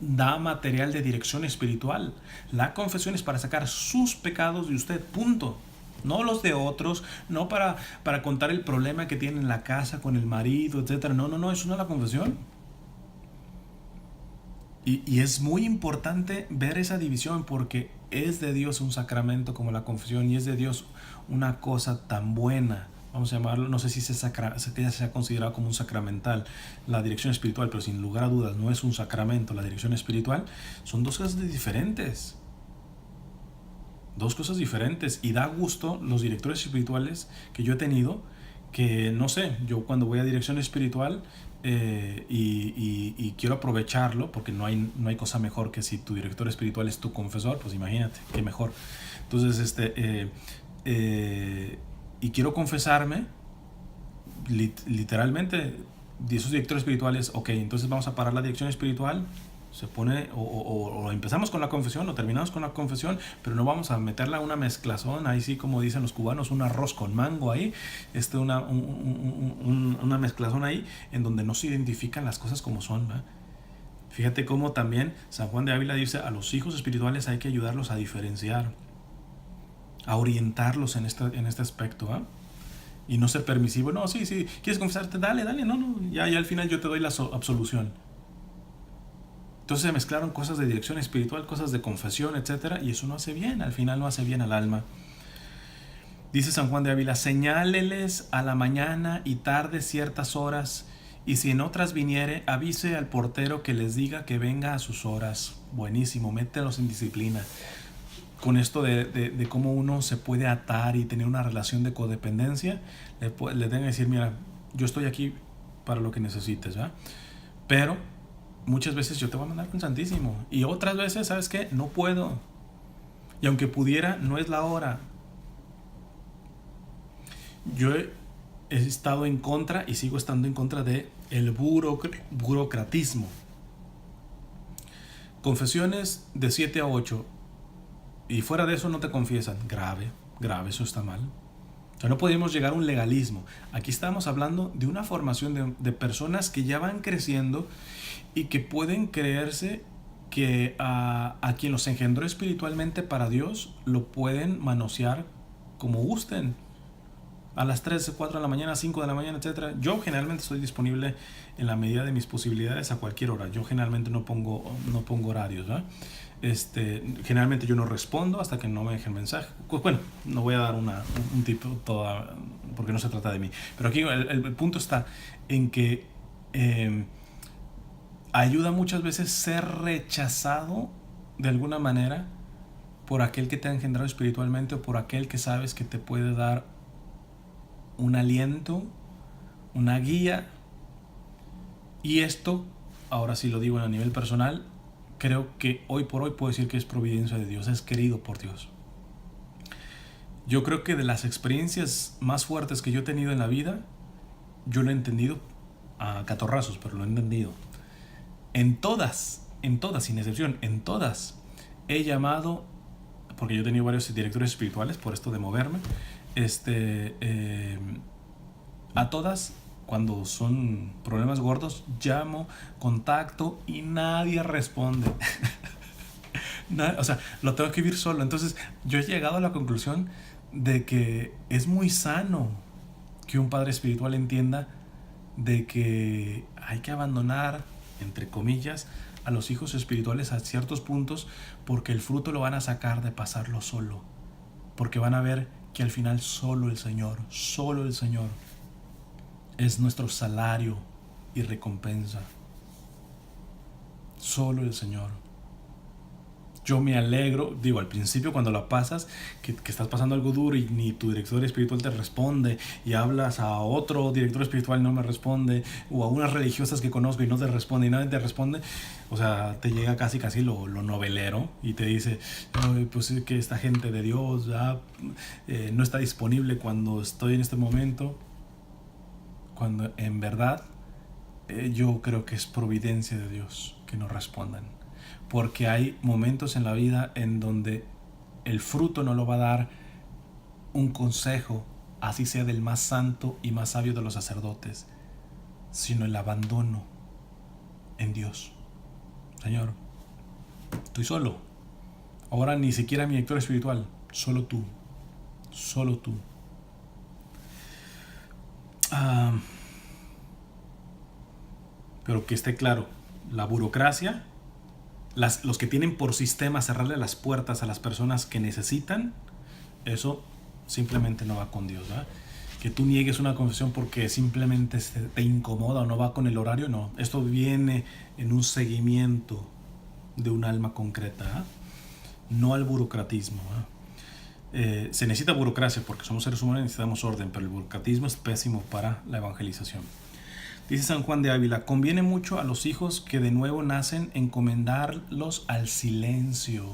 Da material de dirección espiritual. La confesión es para sacar sus pecados de usted, punto. No los de otros, no para contar el problema que tiene en la casa con el marido, etc. No, eso no es la confesión. Y es muy importante ver esa división porque es de Dios un sacramento como la confesión y es de Dios una cosa tan buena. Vamos a llamarlo, no sé si se ha considerado como un sacramental la dirección espiritual, pero sin lugar a dudas no es un sacramento la dirección espiritual. Son dos cosas diferentes. Dos cosas diferentes. Y da gusto los directores espirituales que yo he tenido, que no sé, yo cuando voy a dirección espiritual y quiero aprovecharlo, porque no hay cosa mejor que si tu director espiritual es tu confesor, pues imagínate, qué mejor. Entonces, y quiero confesarme, literalmente, de esos directores espirituales, ok, entonces vamos a parar la dirección espiritual, se pone, o empezamos con la confesión o terminamos con la confesión, pero no vamos a meterla una mezclazón, ahí sí como dicen los cubanos, un arroz con mango ahí, una mezclazón ahí, en donde no se identifican las cosas como son, ¿verdad? Fíjate cómo también San Juan de Ávila dice, a los hijos espirituales hay que ayudarlos a diferenciar, a orientarlos en este aspecto, ¿eh? Y no ser permisivo. No, sí, sí, ¿quieres confesarte? Dale, dale, no, no, ya al final yo te doy la absolución. Entonces se mezclaron cosas de dirección espiritual, cosas de confesión, etcétera, y eso no hace bien, al final no hace bien al alma. Dice San Juan de Ávila: señáleles a la mañana y tarde ciertas horas, y si en otras viniere, avise al portero que les diga que venga a sus horas. Buenísimo, mételos en disciplina. Con esto de cómo uno se puede atar y tener una relación de codependencia, le tengo que decir, mira, yo estoy aquí para lo que necesites, ¿verdad? Pero muchas veces yo te voy a mandar con Santísimo, y otras veces, ¿sabes qué? No puedo. Y aunque pudiera, no es la hora. Yo he estado en contra y sigo estando en contra de el burocratismo. Confesiones de 7 a 8 y fuera de eso no te confiesan. Grave, grave, eso está mal. O sea, no podemos llegar a un legalismo. Aquí estamos hablando de una formación de personas que ya van creciendo y que pueden creerse que a quien los engendró espiritualmente para Dios lo pueden manosear como gusten. A las 3, 4 de la mañana, 5 de la mañana, etcétera. Yo generalmente estoy disponible en la medida de mis posibilidades a cualquier hora. Yo generalmente no pongo horarios, ¿verdad? Generalmente yo no respondo hasta que no me dejen mensaje. Pues bueno, no voy a dar un tipo toda, porque no se trata de mí. Pero aquí el punto está en que ayuda muchas veces ser rechazado de alguna manera por aquel que te ha engendrado espiritualmente o por aquel que sabes que te puede dar un aliento, una guía. Y esto, ahora sí lo digo a nivel personal, creo que hoy por hoy puedo decir que es providencia de Dios, es querido por Dios. Yo creo que de las experiencias más fuertes que yo he tenido en la vida, yo lo he entendido a catorrazos, pero lo he entendido. En todas, sin excepción, en todas, he llamado, porque yo he tenido varios directores espirituales por esto de moverme, a todas, cuando son problemas gordos, llamo, contacto y nadie responde. O sea, lo tengo que vivir solo. Entonces yo he llegado a la conclusión de que es muy sano que un padre espiritual entienda de que hay que abandonar, entre comillas, a los hijos espirituales a ciertos puntos, porque el fruto lo van a sacar de pasarlo solo, porque van a ver que al final solo el Señor es nuestro salario y recompensa. Solo el Señor. Yo me alegro, digo, al principio cuando la pasas, que estás pasando algo duro y ni tu director espiritual te responde, y hablas a otro director espiritual y no me responde, o a unas religiosas que conozco y no te responde y nadie te responde. O sea, te llega casi lo novelero y te dice, pues es que esta gente de Dios ya no está disponible cuando estoy en este momento, cuando en verdad yo creo que es providencia de Dios que no respondan. Porque hay momentos en la vida en donde el fruto no lo va a dar un consejo, así sea del más santo y más sabio de los sacerdotes, sino el abandono en Dios. Señor, estoy solo. Ahora ni siquiera mi director espiritual, solo tú. Solo tú. Pero que esté claro, la burocracia, los que tienen por sistema cerrarle las puertas a las personas que necesitan, eso simplemente no va con Dios, ¿verdad? Que tú niegues una confesión porque simplemente te incomoda o no va con el horario, no. Esto viene en un seguimiento de un alma concreta, ¿verdad? No al burocratismo, ¿verdad? Se necesita burocracia porque somos seres humanos y necesitamos orden, pero el burocratismo es pésimo para la evangelización. Dice San Juan de Ávila: conviene mucho a los hijos que de nuevo nacen encomendarlos al silencio.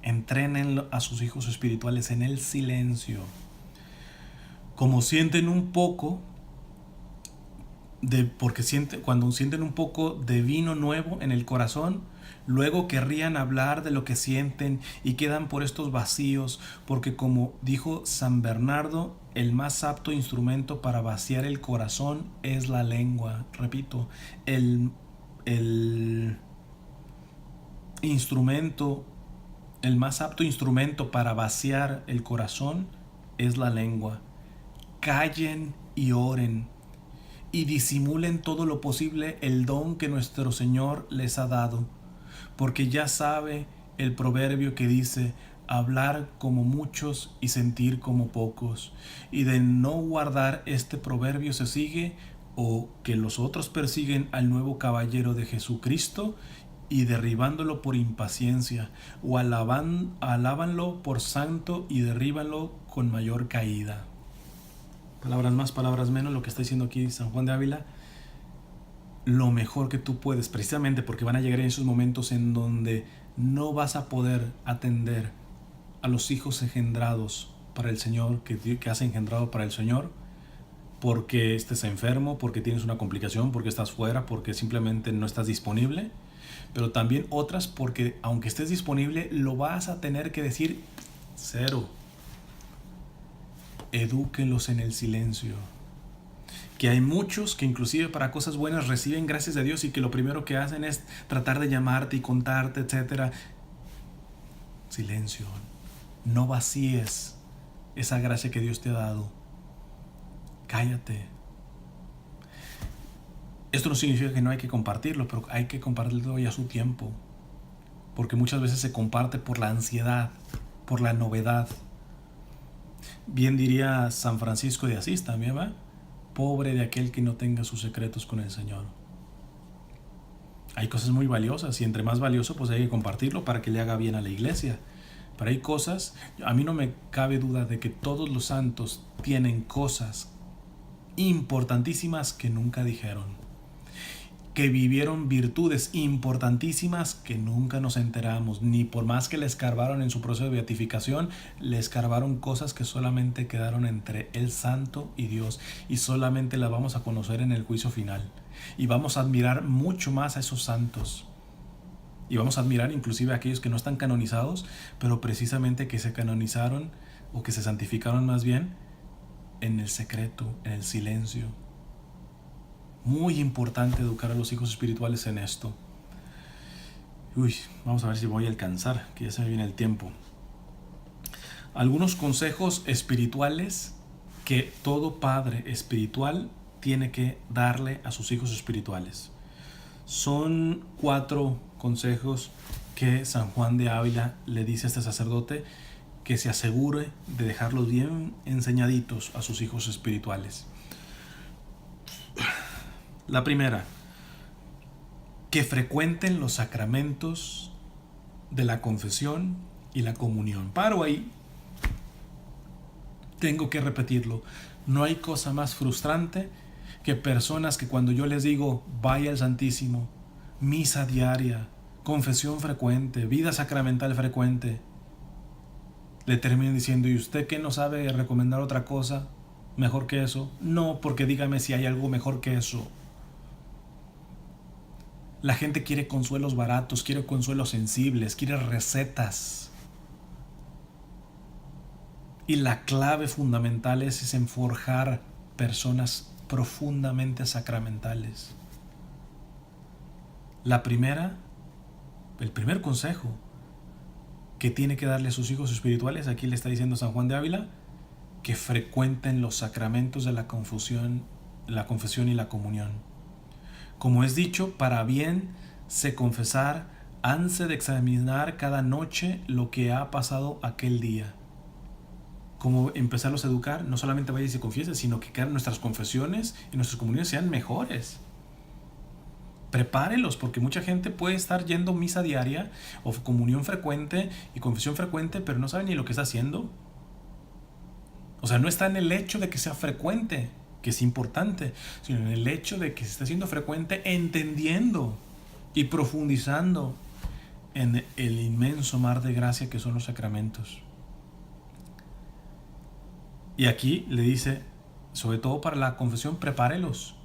Entrenen a sus hijos espirituales en el silencio. Como sienten un poco cuando sienten un poco de vino nuevo en el corazón, luego querrían hablar de lo que sienten y quedan por estos vacíos, porque como dijo San Bernardo, el más apto instrumento para vaciar el corazón es la lengua. Repito, el más apto instrumento para vaciar el corazón es la lengua. callen y oren, y disimulen todo lo posible el don que nuestro Señor les ha dado, porque ya sabe el proverbio que dice: hablar como muchos y sentir como pocos. Y de no guardar este proverbio se sigue, o que los otros persiguen al nuevo caballero de Jesucristo y derribándolo por impaciencia, o alábanlo por santo y derríbanlo con mayor caída. Palabras más, palabras menos, lo que está diciendo aquí San Juan de Ávila: lo mejor que tú puedes, precisamente porque van a llegar en esos momentos en donde no vas a poder atender a los hijos engendrados para el Señor, que has engendrado para el Señor, porque estés enfermo, porque tienes una complicación, porque estás fuera, porque simplemente no estás disponible, pero también otras porque aunque estés disponible lo vas a tener que decir cero. Edúquenlos en el silencio. Que hay muchos que inclusive para cosas buenas reciben gracias de Dios y que lo primero que hacen es tratar de llamarte y contarte, etc. Silencio. No vacíes esa gracia que Dios te ha dado. Cállate. Esto no significa que no hay que compartirlo, pero hay que compartirlo ya a su tiempo. Porque muchas veces se comparte por la ansiedad, por la novedad. Bien diría San Francisco de Asís también, ¿va? Pobre de aquel que no tenga sus secretos con el Señor. Hay cosas muy valiosas y entre más valioso pues hay que compartirlo para que le haga bien a la iglesia. Pero hay cosas, a mí no me cabe duda de que todos los santos tienen cosas importantísimas que nunca dijeron, que vivieron virtudes importantísimas que nunca nos enteramos, ni por más que le escarbaron en su proceso de beatificación, le escarbaron cosas que solamente quedaron entre el santo y Dios, y solamente las vamos a conocer en el juicio final, y vamos a admirar mucho más a esos santos, y vamos a admirar inclusive a aquellos que no están canonizados, pero precisamente que se canonizaron, o que se santificaron más bien, en el secreto, en el silencio. Muy importante educar a los hijos espirituales en esto. Vamos a ver si voy a alcanzar, que ya se me viene el tiempo. Algunos consejos espirituales que todo padre espiritual tiene que darle a sus hijos espirituales. Son 4 consejos que San Juan de Ávila le dice a este sacerdote que se asegure de dejarlos bien enseñaditos a sus hijos espirituales. La primera, que frecuenten los sacramentos de la confesión y la comunión. Paro ahí. Tengo que repetirlo. No hay cosa más frustrante que personas que cuando yo les digo vaya al Santísimo, misa diaria, confesión frecuente, vida sacramental frecuente, le terminen diciendo: ¿y usted qué no sabe recomendar otra cosa mejor que eso? No, porque dígame si hay algo mejor que eso. La gente quiere consuelos baratos, quiere consuelos sensibles, quiere recetas. Y la clave fundamental es en forjar personas profundamente sacramentales. El primer consejo que tiene que darle a sus hijos espirituales, aquí le está diciendo San Juan de Ávila, que frecuenten los sacramentos de la confesión y la comunión. Como es dicho, para bien se confesar, hanse de examinar cada noche lo que ha pasado aquel día. Como empezarlos a educar, no solamente vaya y se confiese, sino que nuestras confesiones y nuestras comuniones sean mejores. Prepárelos, porque mucha gente puede estar yendo misa diaria o comunión frecuente y confesión frecuente, pero no sabe ni lo que está haciendo. O sea, no está en el hecho de que sea frecuente, que es importante, sino en el hecho de que se está haciendo frecuente, entendiendo y profundizando en el inmenso mar de gracia que son los sacramentos. Y aquí le dice, sobre todo para la confesión, prepárelos,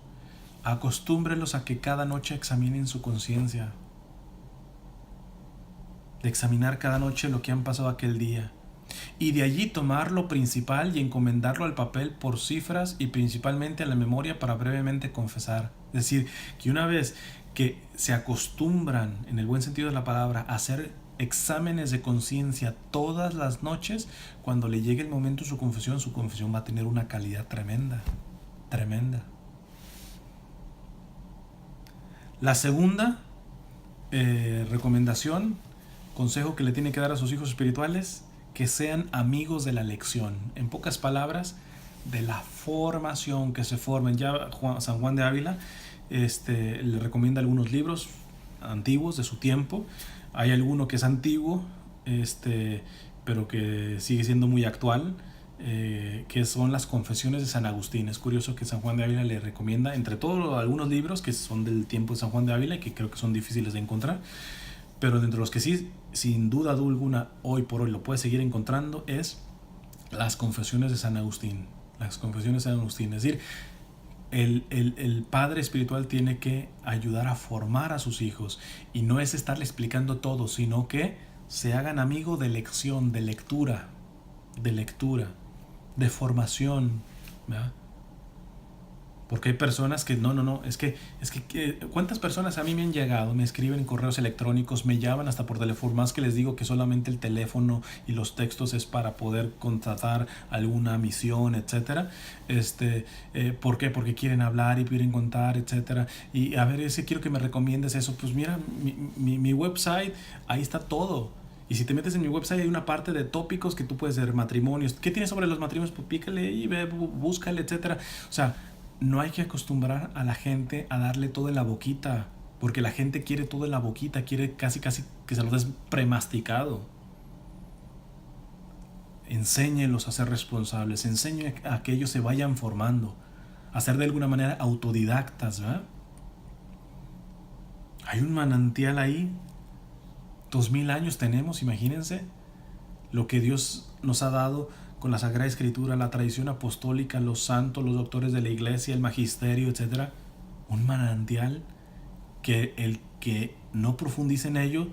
acostúmbrelos a que cada noche examinen su conciencia, de examinar cada noche lo que han pasado aquel día, y de allí tomar lo principal y encomendarlo al papel por cifras y principalmente a la memoria para brevemente confesar. Es decir, que una vez que se acostumbran, en el buen sentido de la palabra, a hacer exámenes de conciencia todas las noches, cuando le llegue el momento de su confesión va a tener una calidad tremenda, tremenda. La segunda recomendación, consejo que le tiene que dar a sus hijos espirituales, que sean amigos de la lección. En pocas palabras, de la formación, que se formen. Ya San Juan de Ávila le recomienda algunos libros antiguos de su tiempo. Hay alguno que es antiguo, pero que sigue siendo muy actual, que son las Confesiones de San Agustín. Es curioso que San Juan de Ávila le recomienda, entre todos algunos libros que son del tiempo de San Juan de Ávila y que creo que son difíciles de encontrar, pero de entre los que sí, sin duda alguna, hoy por hoy lo puedes seguir encontrando, es las Confesiones de San Agustín. Las Confesiones de San Agustín. Es decir, el padre espiritual tiene que ayudar a formar a sus hijos, y no es estarle explicando todo, sino que se hagan amigos de lección, de lectura, de formación, ¿verdad? Porque hay personas que es que ¿cuántas personas a mí me han llegado, me escriben en correos electrónicos, me llaman hasta por teléfono, más que les digo que solamente el teléfono y los textos es para poder contratar alguna misión, etcétera? ¿Por qué? Porque quieren hablar y quieren contar, etcétera. Y a ver, quiero que me recomiendes eso. Pues mira, mi website, ahí está todo. Y si te metes en mi website hay una parte de tópicos que tú puedes ver, matrimonios. ¿Qué tienes sobre los matrimonios? Pues pícale y ve, búscale, etcétera. O sea, no hay que acostumbrar a la gente a darle todo en la boquita, porque la gente quiere todo en la boquita, quiere casi que se lo des premasticado. Enséñelos a ser responsables, enseñe a que ellos se vayan formando, a ser de alguna manera autodidactas, ¿verdad? Hay un manantial ahí, 2000 años tenemos, imagínense lo que Dios nos ha dado con la Sagrada Escritura, la tradición apostólica, los santos, los doctores de la iglesia, el magisterio, etc. Un manantial que el que no profundice en ello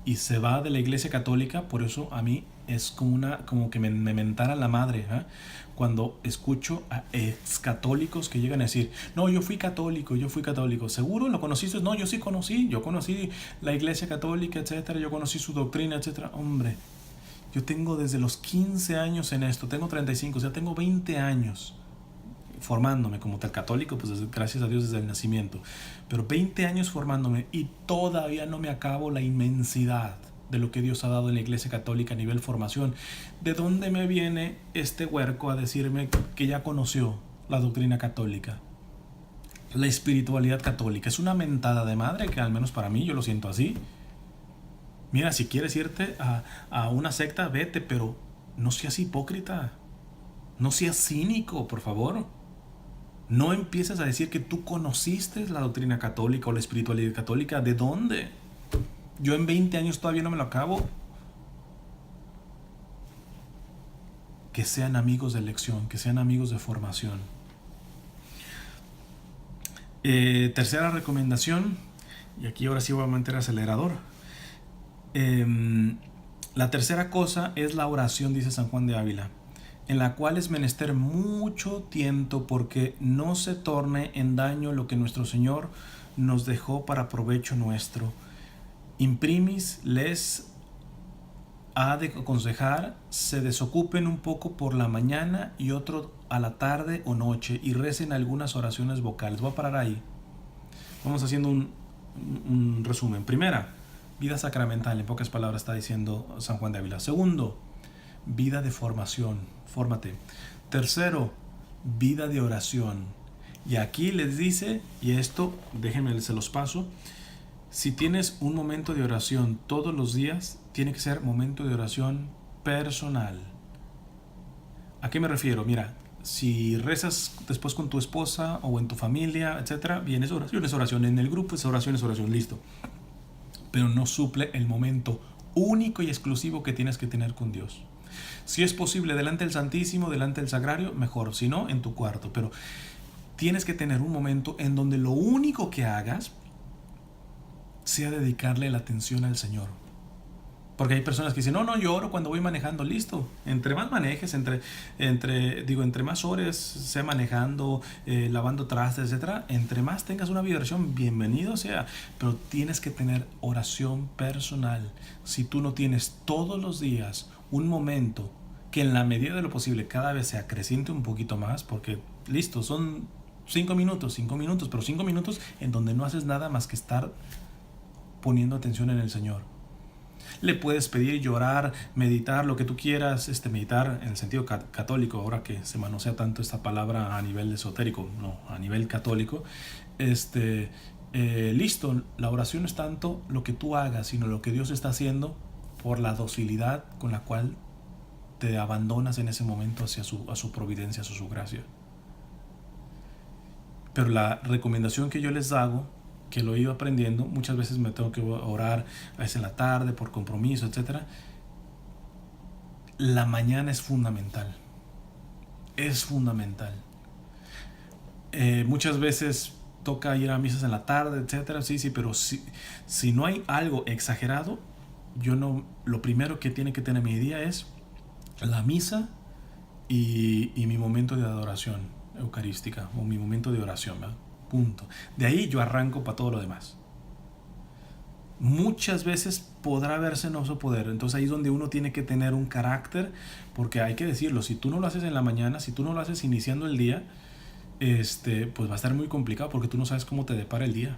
y se va de la iglesia católica, por eso a mí es como que me mentara la madre, ¿eh? Cuando escucho a ex católicos que llegan a decir, no, yo fui católico, ¿seguro lo conociste? No, yo sí yo conocí la iglesia católica, etcétera, yo conocí su doctrina, etcétera. Hombre, yo tengo desde los 15 años en esto, tengo 35, o sea, tengo 20 años formándome como tal católico, pues gracias a Dios desde el nacimiento, pero 20 años formándome y todavía no me acabo la inmensidad de lo que Dios ha dado en la iglesia católica a nivel formación. ¿De dónde me viene este huerco a decirme que ya conoció la doctrina católica? La espiritualidad católica es una mentada de madre, que al menos para mí yo lo siento así. Mira, si quieres irte a una secta, vete, pero no seas hipócrita, no seas cínico, por favor. No empieces a decir que tú conociste la doctrina católica o la espiritualidad católica. ¿De dónde? Yo en 20 años todavía no me lo acabo. Que sean amigos de lección, que sean amigos de formación. Tercera recomendación, y aquí ahora sí voy a meter acelerador. La tercera cosa es la oración, dice San Juan de Ávila, en la cual es menester mucho tiento, porque no se torne en daño lo que nuestro Señor nos dejó para provecho nuestro. Imprimis les ha de aconsejar se desocupen un poco por la mañana y otro a la tarde o noche, y recen algunas oraciones vocales. Voy a parar ahí. Vamos haciendo un resumen. Primera, vida sacramental, en pocas palabras está diciendo San Juan de Ávila. Segundo, vida de formación, fórmate. Tercero, vida de oración. Y aquí les dice, y esto déjenme se los paso, si tienes un momento de oración todos los días, tiene que ser momento de oración personal. ¿A qué me refiero? Mira, si rezas después con tu esposa o en tu familia, etcétera, bien, es oración. En el grupo es oración, listo. Pero no suple el momento único y exclusivo que tienes que tener con Dios. Si es posible delante del Santísimo, delante del Sagrario, mejor. Si no, en tu cuarto. Pero tienes que tener un momento en donde lo único que hagas sea dedicarle la atención al Señor. Porque hay personas que dicen, no, yo oro cuando voy manejando, listo. Entre más manejes, entre más horas sea manejando, lavando trastes, etcétera, entre más tengas una vibración, bienvenido sea. Pero tienes que tener oración personal. Si tú no tienes todos los días un momento que en la medida de lo posible cada vez se acreciente un poquito más, porque listo, son 5 minutos, pero 5 minutos en donde no haces nada más que estar poniendo atención en el Señor. Le puedes pedir, llorar, meditar, lo que tú quieras, meditar en el sentido católico, ahora que se manosea tanto esta palabra a nivel esotérico, no, a nivel católico. Listo, la oración no es tanto lo que tú hagas, sino lo que Dios está haciendo por la docilidad con la cual te abandonas en ese momento hacia a su providencia, hacia su gracia. Pero la recomendación que yo les hago, que lo he ido aprendiendo, muchas veces me tengo que orar a veces en la tarde por compromiso, etc. La mañana es fundamental. Es fundamental. Muchas veces toca ir a misas en la tarde, etc. Sí, pero si no hay algo exagerado, lo primero que tiene que tener mi día es la misa y mi momento de adoración eucarística o mi momento de oración, ¿verdad? Punto. De ahí yo arranco para todo lo demás. Muchas veces podrá verse no poder. Entonces ahí es donde uno tiene que tener un carácter, porque hay que decirlo, si tú no lo haces en la mañana, si tú no lo haces iniciando el día, pues va a estar muy complicado porque tú no sabes cómo te depara el día.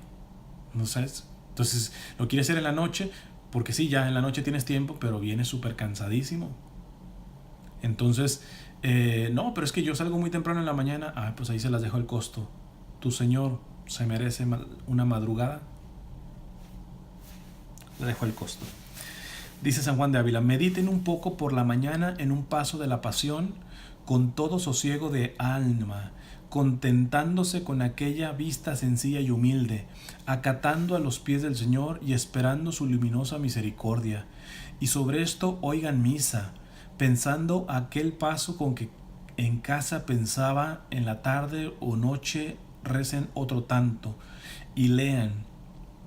No sabes. Entonces lo quieres hacer en la noche, porque sí, ya en la noche tienes tiempo, pero vienes súper cansadísimo. Entonces, no, pero es que yo salgo muy temprano en la mañana. Pues ahí se las dejo el costo. Tu Señor se merece una madrugada. Le dejo el costo. Dice San Juan de Ávila: mediten un poco por la mañana en un paso de la pasión, con todo sosiego de alma, contentándose con aquella vista sencilla y humilde, acatando a los pies del Señor y esperando su luminosa misericordia. Y sobre esto oigan misa, pensando aquel paso con que en casa pensaba, en la tarde o noche recen otro tanto, y lean,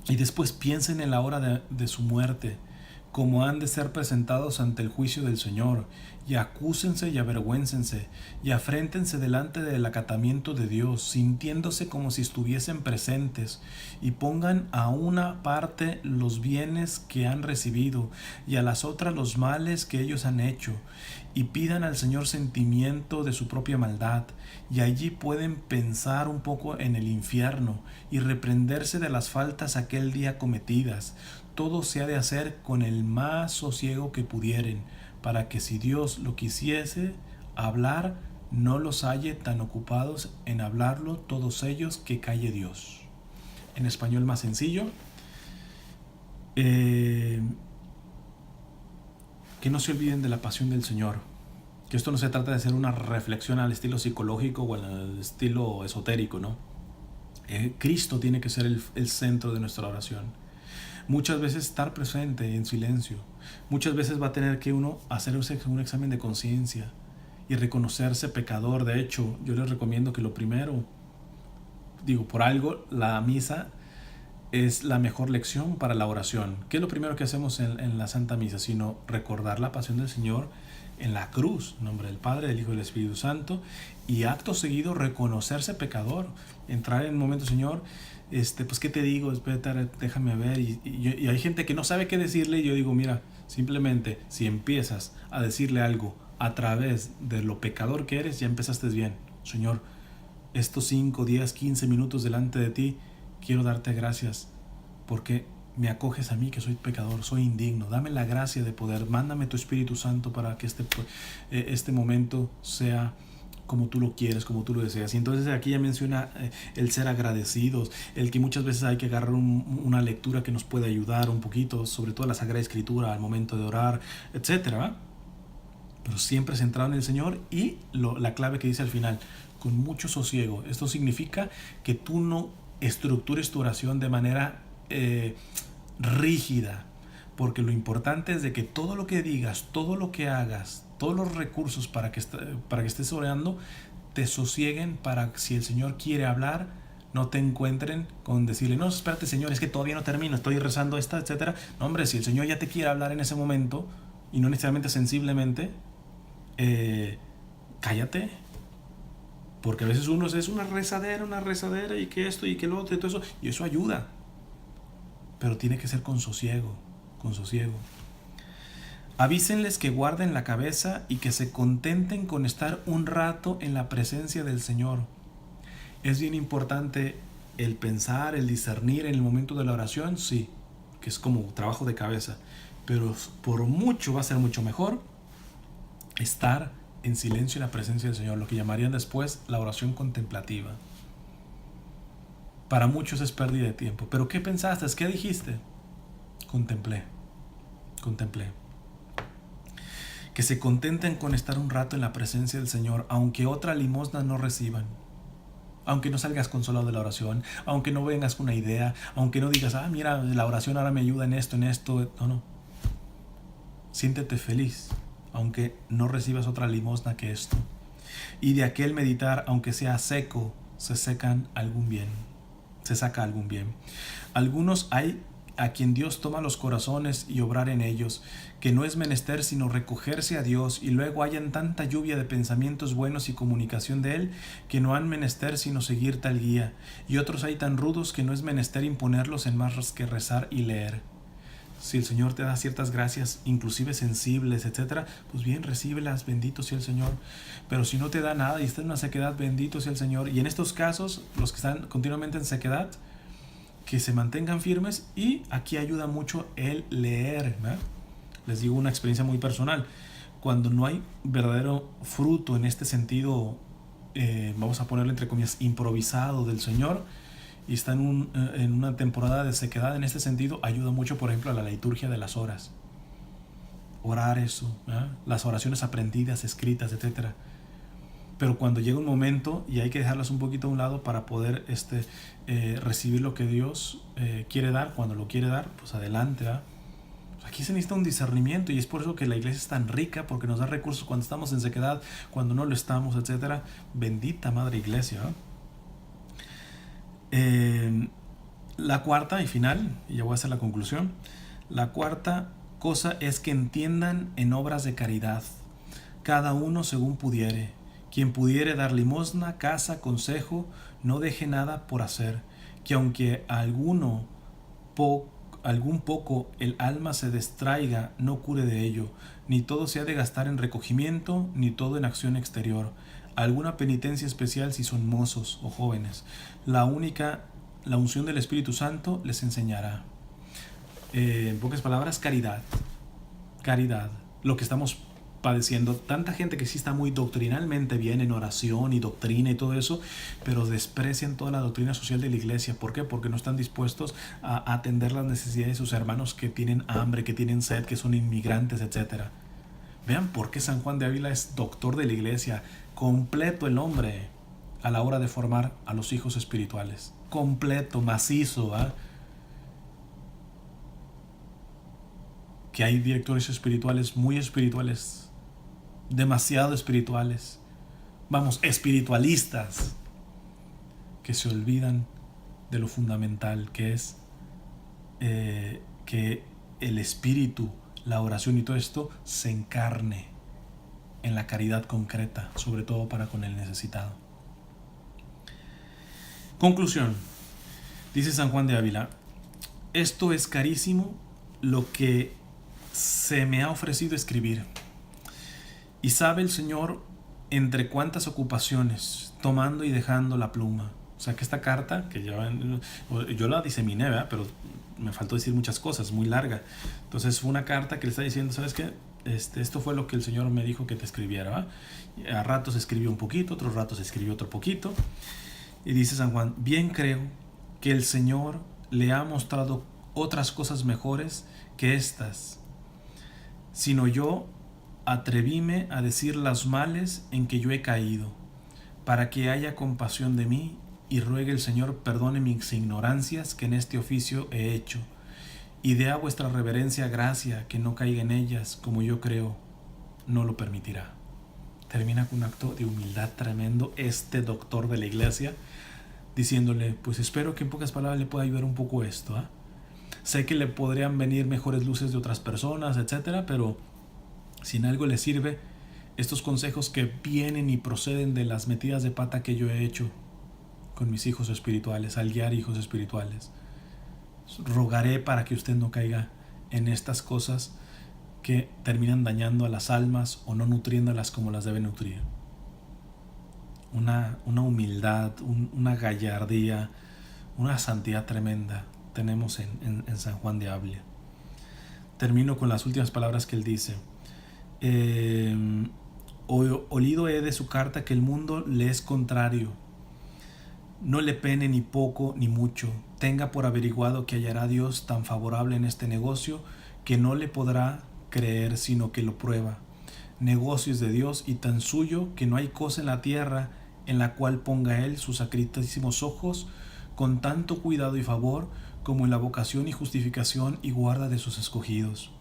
y después piensen en la hora de su muerte, como han de ser presentados ante el juicio del Señor, y acúsense y avergüéncense, y afréntense delante del acatamiento de Dios, sintiéndose como si estuviesen presentes, y pongan a una parte los bienes que han recibido, y a las otras los males que ellos han hecho, y pidan al Señor sentimiento de su propia maldad, y allí pueden pensar un poco en el infierno, y reprenderse de las faltas aquel día cometidas. Todo se ha de hacer con el más sosiego que pudieren, para que si Dios lo quisiese hablar, no los halle tan ocupados en hablarlo todos ellos, que calle Dios. En español más sencillo, que no se olviden de la pasión del Señor. Que esto no se trata de hacer una reflexión al estilo psicológico o al estilo esotérico, ¿no? Cristo tiene que ser el centro de nuestra oración. Muchas veces estar presente en silencio. Muchas veces va a tener que uno hacer un examen de conciencia y reconocerse pecador. De hecho, yo les recomiendo que lo primero, por algo, la misa es la mejor lección para la oración. ¿Qué es lo primero que hacemos en la Santa Misa? Sino recordar la pasión del Señor en la cruz, en nombre del Padre, del Hijo y del Espíritu Santo, y acto seguido reconocerse pecador, entrar en un momento, Señor, pues qué te digo, espérate, déjame ver, y hay gente que no sabe qué decirle, y yo digo, mira, simplemente si empiezas a decirle algo a través de lo pecador que eres, ya empezaste bien. Señor, estos 5, 10, 15 minutos delante de ti, quiero darte gracias porque me acoges a mí que soy pecador, soy indigno. Dame la gracia de poder, mándame tu Espíritu Santo para que este momento sea como tú lo quieres, como tú lo deseas. Y entonces aquí ya menciona el ser agradecidos, el que muchas veces hay que agarrar una lectura que nos puede ayudar un poquito, sobre todo la Sagrada Escritura al momento de orar, etcétera. Pero siempre centrado en el Señor, y la clave que dice al final, con mucho sosiego. Esto significa que tú no estructures tu oración de manera rígida, porque lo importante es de que todo lo que digas, todo lo que hagas, todos los recursos para que estés orando te sosieguen, para si el Señor quiere hablar, no te encuentren con decirle, no, espérate Señor, es que todavía no termino, estoy rezando esta, etcétera. No, hombre, si el Señor ya te quiere hablar en ese momento, y no necesariamente sensiblemente, cállate. Porque a veces uno es una rezadera, y que esto, y que lo otro, y todo eso, y eso ayuda. Pero tiene que ser con sosiego, con sosiego. Avísenles que guarden la cabeza y que se contenten con estar un rato en la presencia del Señor. Es bien importante el pensar, el discernir en el momento de la oración, sí, que es como trabajo de cabeza, pero por mucho va a ser mucho mejor estar en silencio en la presencia del Señor, lo que llamarían después la oración contemplativa. Para muchos es pérdida de tiempo. ¿Pero qué pensaste? ¿Qué dijiste? Contemplé. Que se contenten con estar un rato en la presencia del Señor, aunque otra limosna no reciban. Aunque no salgas consolado de la oración, aunque no vengas con una idea, aunque no digas, mira, la oración ahora me ayuda en esto. No. Siéntete feliz, aunque no recibas otra limosna que esto. Y de aquel meditar, aunque sea seco, se saca algún bien. Algunos hay a quien Dios toma los corazones y obrar en ellos, que no es menester sino recogerse a Dios, y luego hayan tanta lluvia de pensamientos buenos y comunicación de Él, que no han menester sino seguir tal guía. Y otros hay tan rudos que no es menester imponerlos en más que rezar y leer. Si el Señor te da ciertas gracias, inclusive sensibles, etcétera, pues bien, recíbelas, bendito sea el Señor. Pero si no te da nada y estás en una sequedad, bendito sea el Señor. Y en estos casos, los que están continuamente en sequedad, que se mantengan firmes, y aquí ayuda mucho el leer, ¿verdad? Les digo una experiencia muy personal. Cuando no hay verdadero fruto en este sentido, vamos a ponerlo entre comillas, improvisado del Señor, y está en una temporada de sequedad en este sentido, ayuda mucho, por ejemplo, a la liturgia de las horas. Orar eso, ¿verdad? Las oraciones aprendidas, escritas, etcétera. Pero cuando llega un momento y hay que dejarlas un poquito a un lado para poder recibir lo que Dios quiere dar, cuando lo quiere dar, pues adelante, ¿verdad? Aquí se necesita un discernimiento, y es por eso que la iglesia es tan rica, porque nos da recursos cuando estamos en sequedad, cuando no lo estamos, etcétera. Bendita Madre Iglesia, ¿verdad? La cuarta y final, y ya voy a hacer la conclusión, la cuarta cosa es que entiendan en obras de caridad, cada uno según pudiere. Quien pudiere dar limosna, casa, consejo, no deje nada por hacer, que aunque algún poco el alma se distraiga, no cure de ello, ni todo se ha de gastar en recogimiento, ni todo en acción exterior. Alguna penitencia especial si son mozos o jóvenes. La unción del Espíritu Santo les enseñará. En pocas palabras, caridad. Lo que estamos padeciendo, tanta gente que sí está muy doctrinalmente bien en oración y doctrina y todo eso, pero desprecian toda la doctrina social de la iglesia. ¿Por qué? Porque no están dispuestos a atender las necesidades de sus hermanos que tienen hambre, que tienen sed, que son inmigrantes, etcétera. Vean por qué San Juan de Ávila es doctor de la iglesia, completo el hombre a la hora de formar a los hijos espirituales, completo, macizo, ¿eh? Que hay directores espirituales muy espirituales, demasiado espirituales, espiritualistas, que se olvidan de lo fundamental, que es que el espíritu, la oración y todo esto se encarne en la caridad concreta, sobre todo para con el necesitado. Conclusión. Dice San Juan de Ávila: esto es carísimo lo que se me ha ofrecido escribir. Y sabe el Señor entre cuántas ocupaciones, tomando y dejando la pluma. O sea que esta carta, que yo la diseminé, ¿verdad? Pero me faltó decir muchas cosas, muy larga. Entonces fue una carta que le está diciendo, ¿sabes qué? Esto fue lo que el Señor me dijo que te escribiera, ¿verdad? A ratos escribió un poquito, otros ratos escribió otro poquito. Y dice San Juan: bien creo que el Señor le ha mostrado otras cosas mejores que estas, sino yo atrevíme a decir los males en que yo he caído, para que haya compasión de mí, y ruegue el Señor perdone mis ignorancias que en este oficio he hecho, y dé a vuestra reverencia gracia que no caiga en ellas, como yo creo no lo permitirá. Termina con un acto de humildad tremendo este doctor de la iglesia, diciéndole, pues espero que en pocas palabras le pueda ayudar un poco esto. Sé que le podrían venir mejores luces de otras personas, etcétera, pero si en algo le sirve, estos consejos que vienen y proceden de las metidas de pata que yo he hecho con mis hijos espirituales, al guiar hijos espirituales, rogaré para que usted no caiga en estas cosas que terminan dañando a las almas o no nutriéndolas como las deben nutrir. Una humildad, una gallardía, una santidad tremenda tenemos en San Juan de Ávila. Termino con las últimas palabras que él dice. Olido he de su carta que el mundo le es contrario. No le pene ni poco ni mucho. Tenga por averiguado que hallará Dios tan favorable en este negocio que no le podrá creer sino que lo prueba. Negocio es de Dios y tan suyo que no hay cosa en la tierra en la cual ponga él sus sacratísimos ojos con tanto cuidado y favor como en la vocación y justificación y guarda de sus escogidos.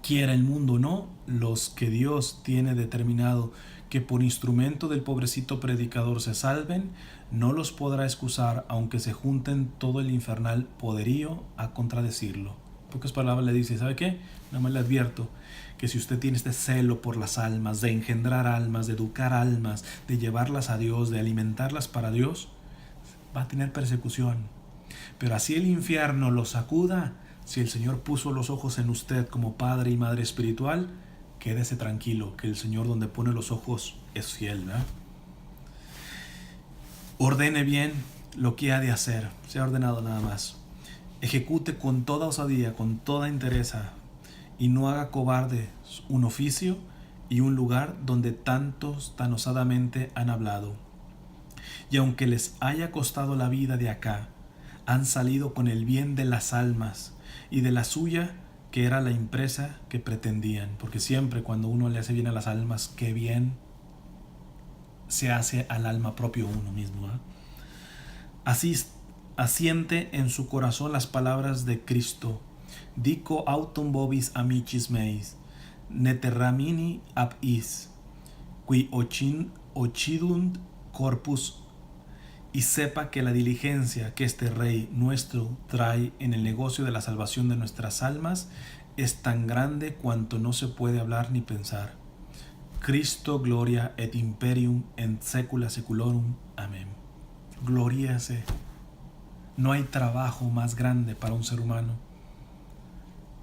Quiera el mundo o no, los que Dios tiene determinado que por instrumento del pobrecito predicador se salven, no los podrá excusar aunque se junten todo el infernal poderío a contradecirlo. En pocas palabras le dice, ¿sabe qué? Nada más le advierto que si usted tiene este celo por las almas, de engendrar almas, de educar almas, de llevarlas a Dios, de alimentarlas para Dios, va a tener persecución. Pero así el infierno lo sacuda, si el Señor puso los ojos en usted como padre y madre espiritual, quédese tranquilo, que el Señor donde pone los ojos es fiel, ¿verdad? Ordene bien lo que ha de hacer, se ha ordenado nada más. Ejecute con toda osadía, con toda entereza, y no haga cobarde un oficio y un lugar donde tantos tan osadamente han hablado. Y aunque les haya costado la vida de acá, han salido con el bien de las almas y de la suya, que era la empresa que pretendían. Porque siempre cuando uno le hace bien a las almas, qué bien se hace al alma propio uno mismo, ¿eh? Así asiente en su corazón las palabras de Cristo. Dico autum vobis amicis meis, neterramini ab is, qui occidunt corpus, y sepa que la diligencia que este Rey nuestro trae en el negocio de la salvación de nuestras almas es tan grande cuanto no se puede hablar ni pensar. Cristo gloria et imperium en secula seculorum. Amén. Gloríase. No hay trabajo más grande para un ser humano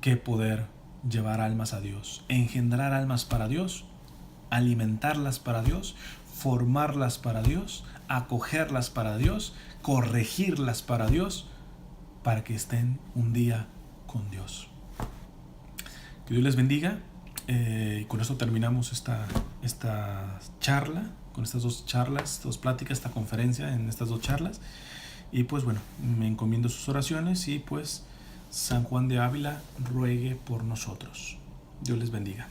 que poder llevar almas a Dios, engendrar almas para Dios, alimentarlas para Dios, formarlas para Dios, acogerlas para Dios, corregirlas para Dios, para que estén un día con Dios. Que Dios les bendiga. Y con esto terminamos esta charla, con estas dos pláticas, esta conferencia en estas dos charlas. Y pues bueno, me encomiendo sus oraciones y pues San Juan de Ávila ruegue por nosotros. Dios les bendiga.